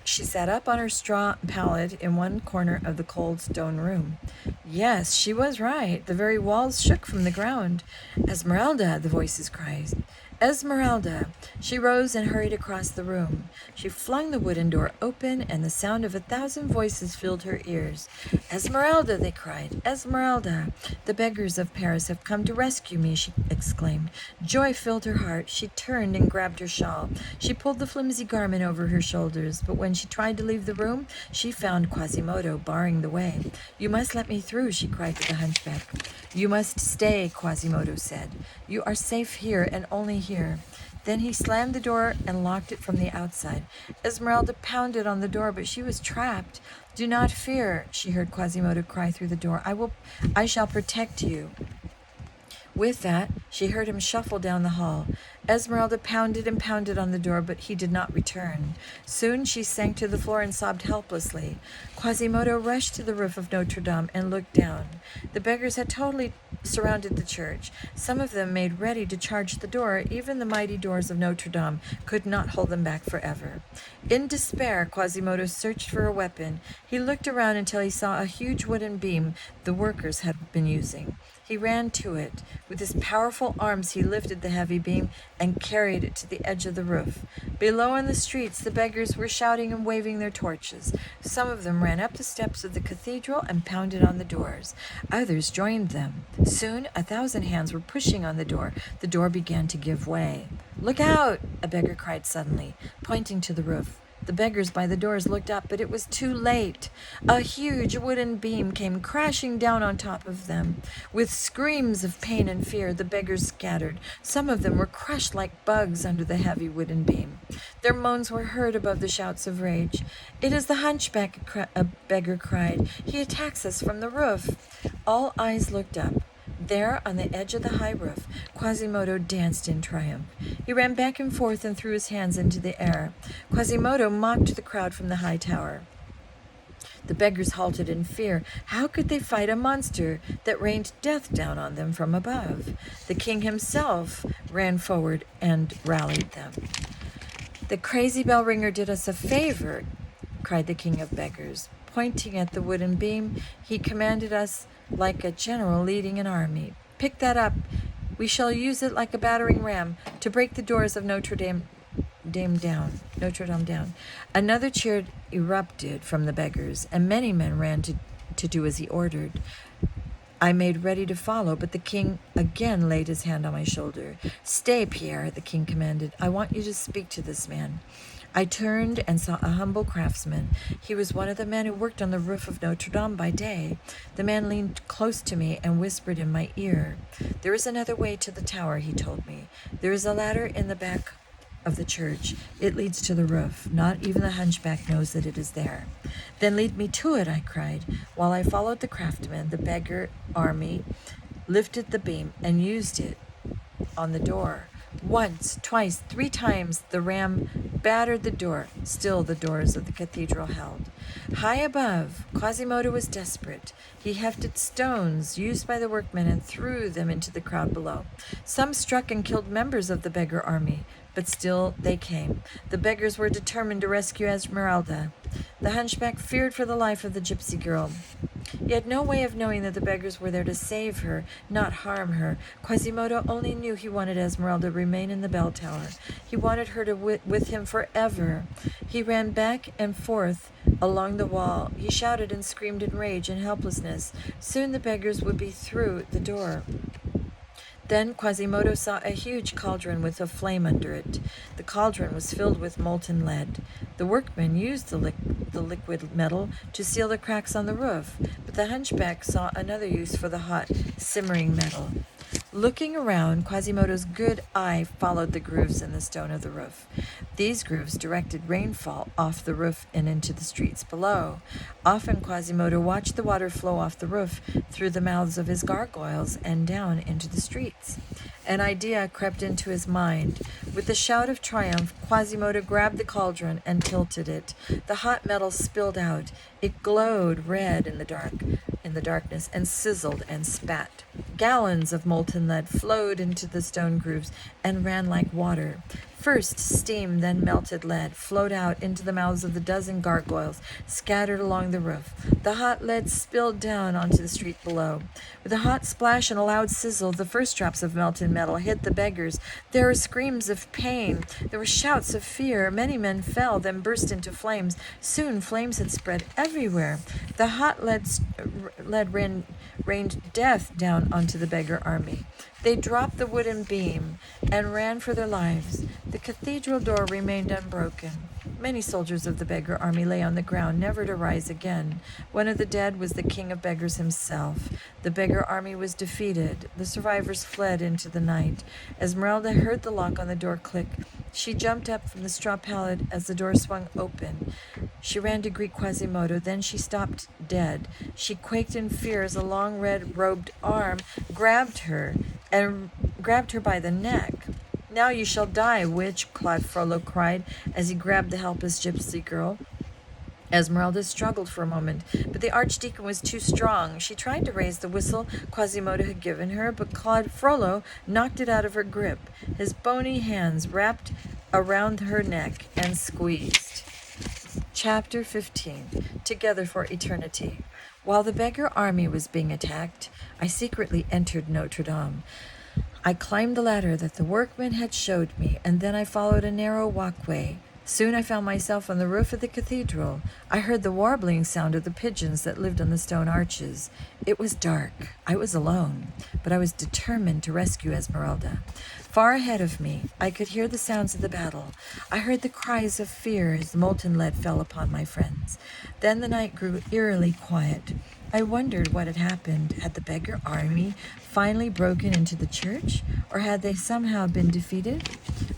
She sat up on her straw pallet in one corner of the cold stone room. Yes, she was right. The very walls shook from the ground. Esmeralda, the voices cried. Esmeralda. She rose and hurried across the room. She flung the wooden door open, and the sound of 1,000 voices filled her ears. Esmeralda, they cried. Esmeralda. The beggars of Paris have come to rescue me, she exclaimed. Joy filled her heart. She turned and grabbed her shawl. She pulled the flimsy garment over her shoulders, but when she tried to leave the room, she found Quasimodo barring the way. You must let me through, she cried to the hunchback. You must stay, Quasimodo said. You are safe here and only here. Then he slammed the door and locked it from the outside. Esmeralda pounded on the door, but she was trapped. Do not fear, she heard Quasimodo cry through the door. I shall protect you. With that, she heard him shuffle down the hall. Esmeralda pounded and pounded on the door, but he did not return. Soon she sank to the floor and sobbed helplessly. Quasimodo rushed to the roof of Notre Dame and looked down. The beggars had totally surrounded the church. Some of them made ready to charge the door. Even the mighty doors of Notre Dame could not hold them back forever. In despair, Quasimodo searched for a weapon. He looked around until he saw a huge wooden beam the workers had been using. He ran to it. With his powerful arms, he lifted the heavy beam and carried it to the edge of the roof. Below in the streets, the beggars were shouting and waving their torches. Some of them ran up the steps of the cathedral and pounded on the doors. Others joined them. Soon, 1,000 hands were pushing on the door. The door began to give way. Look out! A beggar cried suddenly, pointing to the roof. The beggars by the doors looked up, but it was too late. A huge wooden beam came crashing down on top of them. With screams of pain and fear, the beggars scattered. Some of them were crushed like bugs under the heavy wooden beam. Their moans were heard above the shouts of rage. It is the hunchback, a beggar cried. He attacks us from the roof. All eyes looked up. There, on the edge of the high roof, Quasimodo danced in triumph. He ran back and forth and threw his hands into the air. Quasimodo mocked the crowd from the high tower. The beggars halted in fear. How could they fight a monster that rained death down on them from above? The king himself ran forward and rallied them. "The crazy bell ringer did us a favor," cried the king of beggars. Pointing at the wooden beam, he commanded us like a general leading an army. "Pick that up. We shall use it like a battering ram to break the doors of Notre Dame down. Another cheer erupted from the beggars, and many men ran to do as he ordered. I made ready to follow, but the king again laid his hand on my shoulder. "Stay, Pierre," the king commanded. "I want you to speak to this man." I turned and saw a humble craftsman. He was one of the men who worked on the roof of Notre Dame by day. The man leaned close to me and whispered in my ear. "There is another way to the tower," he told me. "There is a ladder in the back of the church. It leads to the roof. Not even the hunchback knows that it is there." "Then lead me to it," I cried. While I followed the craftsman, the beggar army lifted the beam and used it on the door. Once, twice, 3 times the ram battered the door. Still the doors of the cathedral held. High above, Quasimodo was desperate. He hefted stones used by the workmen and threw them into the crowd below. Some struck and killed members of the beggar army, but still they came. The beggars were determined to rescue Esmeralda. The hunchback feared for the life of the gypsy girl. He had no way of knowing that the beggars were there to save her, not harm her. Quasimodo only knew he wanted Esmeralda to remain in the bell tower. He wanted her to with him forever. He ran back and forth along the wall. He shouted and screamed in rage and helplessness. Soon the beggars would be through the door. Then Quasimodo saw a huge cauldron with a flame under it. The cauldron was filled with molten lead. The workmen used the liquid metal to seal the cracks on the roof, but the hunchback saw another use for the hot, simmering metal. Looking around, Quasimodo's good eye followed the grooves in the stone of the roof. These grooves directed rainfall off the roof and into the streets below. Often Quasimodo watched the water flow off the roof through the mouths of his gargoyles and down into the streets. An idea crept into his mind. With a shout of triumph, Quasimodo grabbed the cauldron and tilted it. The hot metal spilled out. It glowed red in the darkness, and sizzled and spat. Gallons of molten lead flowed into the stone grooves and ran like water. First steam, then melted lead, flowed out into the mouths of the dozen gargoyles scattered along the roof. The hot lead spilled down onto the street below. With a hot splash and a loud sizzle, the first drops of melted metal hit the beggars. There were screams of pain. There were shouts of fear. Many men fell, then burst into flames. Soon flames had spread everywhere. The hot lead rained death down onto the beggar army. They dropped the wooden beam and ran for their lives. The cathedral door remained unbroken. Many soldiers of the beggar army lay on the ground, never to rise again. One of the dead was the king of beggars himself. The beggar army was defeated. The survivors fled into the night. Esmeralda heard the lock on the door click. She jumped up from the straw pallet as the door swung open. She ran to greet Quasimodo. Then she stopped dead. She quaked in fear as a long red-robed arm grabbed her by the neck. "Now you shall die, witch," Claude Frollo cried as he grabbed the helpless gypsy girl. Esmeralda struggled for a moment, but the archdeacon was too strong. She tried to raise the whistle Quasimodo had given her, but Claude Frollo knocked it out of her grip. His bony hands wrapped around her neck and squeezed. Chapter 15. Together for Eternity. While the beggar army was being attacked, I secretly entered Notre Dame. I climbed the ladder that the workmen had showed me, and then I followed a narrow walkway. Soon I found myself on the roof of the cathedral. I heard the warbling sound of the pigeons that lived on the stone arches. It was dark. I was alone, but I was determined to rescue Esmeralda. Far ahead of me, I could hear the sounds of the battle. I heard the cries of fear as the molten lead fell upon my friends. Then the night grew eerily quiet. I wondered what had happened. Had the beggar army finally broken into the church, or had they somehow been defeated?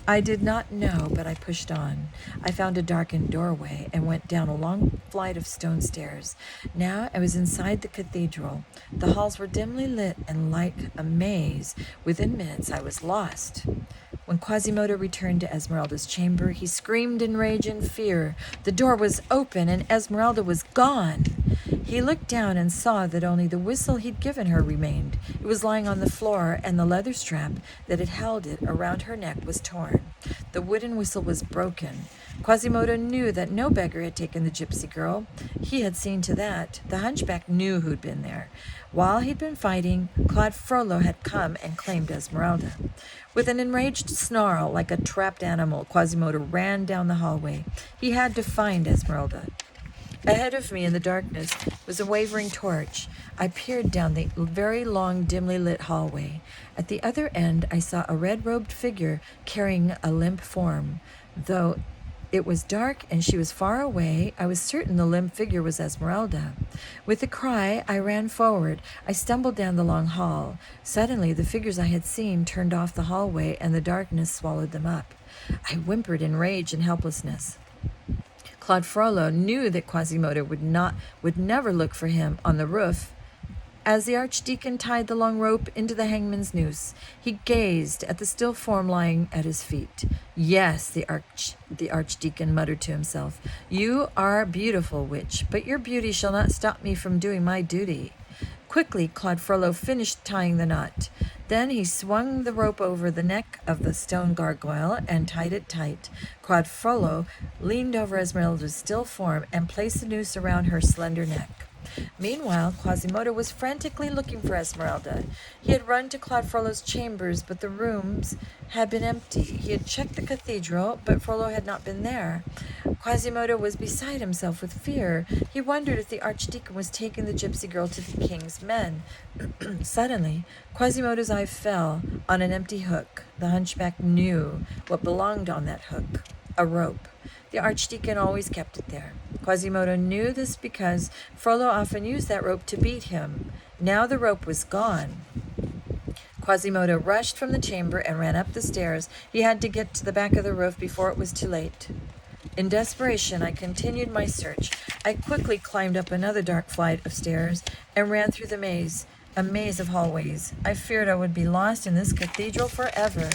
I did not know, but I pushed on. I found a darkened doorway and went down a long flight of stone stairs. Now I was inside the cathedral. The halls were dimly lit and like a maze. Within minutes I was lost. When Quasimodo returned to Esmeralda's chamber, he screamed in rage and fear. The door was open and Esmeralda was gone. He looked down and saw that only the whistle he'd given her remained. It was lying on the floor, and the leather strap that had held it around her neck was torn. The wooden whistle was broken. Quasimodo knew that no beggar had taken the gypsy girl. He had seen to that. The hunchback knew who'd been there. While he'd been fighting, Claude Frollo had come and claimed Esmeralda. With an enraged snarl, like a trapped animal, Quasimodo ran down the hallway. He had to find Esmeralda. Ahead of me in the darkness was a wavering torch. I peered down the very long, dimly lit hallway. At the other end, I saw a red-robed figure carrying a limp form. Though it was dark and she was far away, I was certain the limp figure was Esmeralda. With a cry, I ran forward. I stumbled down the long hall. Suddenly, the figures I had seen turned off the hallway, and the darkness swallowed them up. I whimpered in rage and helplessness. Claude Frollo knew that Quasimodo would never look for him on the roof. As the archdeacon tied the long rope into the hangman's noose, he gazed at the still form lying at his feet. "Yes," the archdeacon muttered to himself, "you are beautiful, witch, but your beauty shall not stop me from doing my duty." Quickly, Claude Frollo finished tying the knot. Then he swung the rope over the neck of the stone gargoyle and tied it tight. Claude Frollo leaned over Esmeralda's still form and placed the noose around her slender neck. Meanwhile, Quasimodo was frantically looking for Esmeralda. He had run to Claude Frollo's chambers, but the rooms had been empty. He had checked the cathedral, but Frollo had not been there. Quasimodo was beside himself with fear. He wondered if the archdeacon was taking the gypsy girl to the king's men. Suddenly, Quasimodo's eye fell on an empty hook. The hunchback knew what belonged on that hook: a rope. The archdeacon always kept it there. Quasimodo knew this because Frollo often used that rope to beat him. Now the rope was gone. Quasimodo rushed from the chamber and ran up the stairs. He had to get to the back of the roof before it was too late. In desperation, I continued my search. I quickly climbed up another dark flight of stairs and ran through a maze of hallways. I feared I would be lost in this cathedral forever.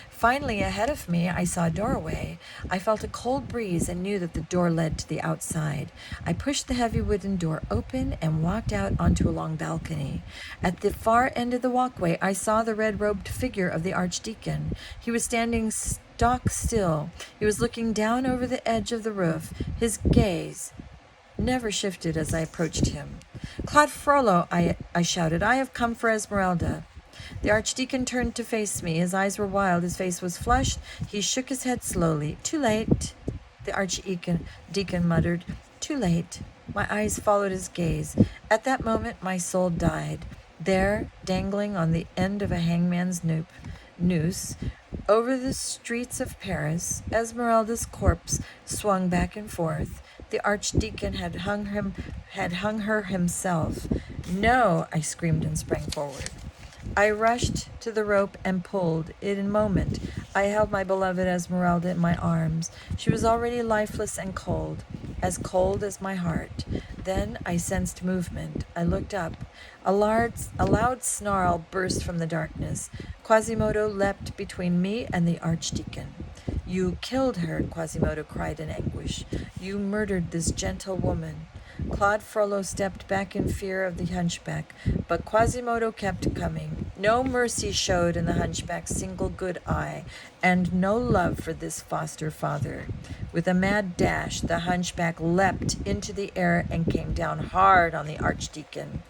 Finally, ahead of me, I saw a doorway. I felt a cold breeze and knew that the door led to the outside. I pushed the heavy wooden door open and walked out onto a long balcony. At the far end of the walkway, I saw the red-robed figure of the archdeacon. He was standing stock still. He was looking down over the edge of the roof. His gaze never shifted as I approached him. "Claude Frollo," I shouted, "I have come for Esmeralda." The archdeacon turned to face me. His eyes were wild. His face was flushed. He shook his head slowly. "Too late," the archdeacon muttered. "Too late." My eyes followed his gaze. At that moment, my soul died. There, dangling on the end of a hangman's noose, over the streets of Paris, Esmeralda's corpse swung back and forth. The archdeacon had hung her himself. "No!" I screamed and sprang forward. I rushed to the rope and pulled. In a moment, I held my beloved Esmeralda in my arms. She was already lifeless and cold as my heart. Then I sensed movement. I looked up. A loud snarl burst from the darkness. Quasimodo leapt between me and the archdeacon. "You killed her," Quasimodo cried in anguish. "You murdered this gentle woman." Claude Frollo stepped back in fear of the hunchback, but Quasimodo kept coming. No mercy showed in the hunchback's single good eye, and no love for this foster father. With a mad dash, the hunchback leapt into the air and came down hard on the archdeacon.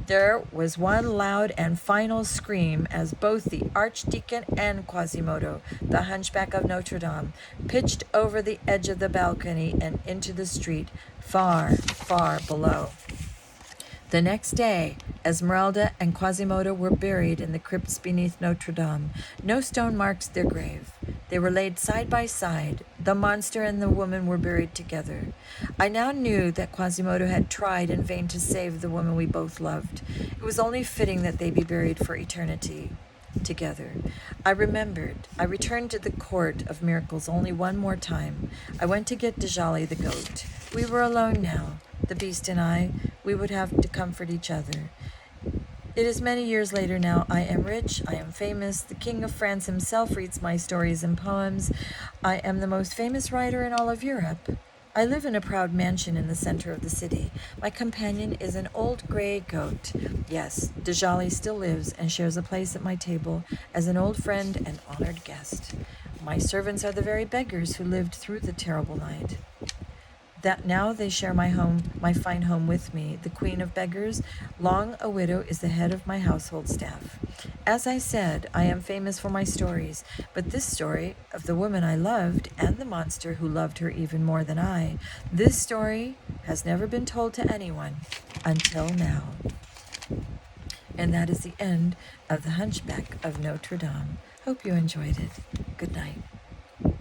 There was one loud and final scream as both the archdeacon and Quasimodo, the hunchback of Notre Dame, pitched over the edge of the balcony and into the street, far, far below. The next day, Esmeralda and Quasimodo were buried in the crypts beneath Notre Dame. No stone marks their grave. They were laid side by side. The monster and the woman were buried together. I now knew that Quasimodo had tried in vain to save the woman we both loved. It was only fitting that they be buried for eternity together. I remembered. I returned to the court of miracles only one more time. I went to get Djali the goat. We were alone now, the beast and I. We would have to comfort each other. It is many years later now. I am rich. I am famous. The King of France himself reads my stories and poems. I am the most famous writer in all of Europe. I live in a proud mansion in the center of the city. My companion is an old gray goat. Yes, Djali still lives and shares a place at my table as an old friend and honored guest. My servants are the very beggars who lived through the terrible night. That now they share my home, my fine home with me, the queen of beggars. Long a widow is the head of my household staff. As I said, I am famous for my stories, but this story of the woman I loved and the monster who loved her even more than I, this story has never been told to anyone until now. And that is the end of The Hunchback of Notre Dame. Hope you enjoyed it. Good night.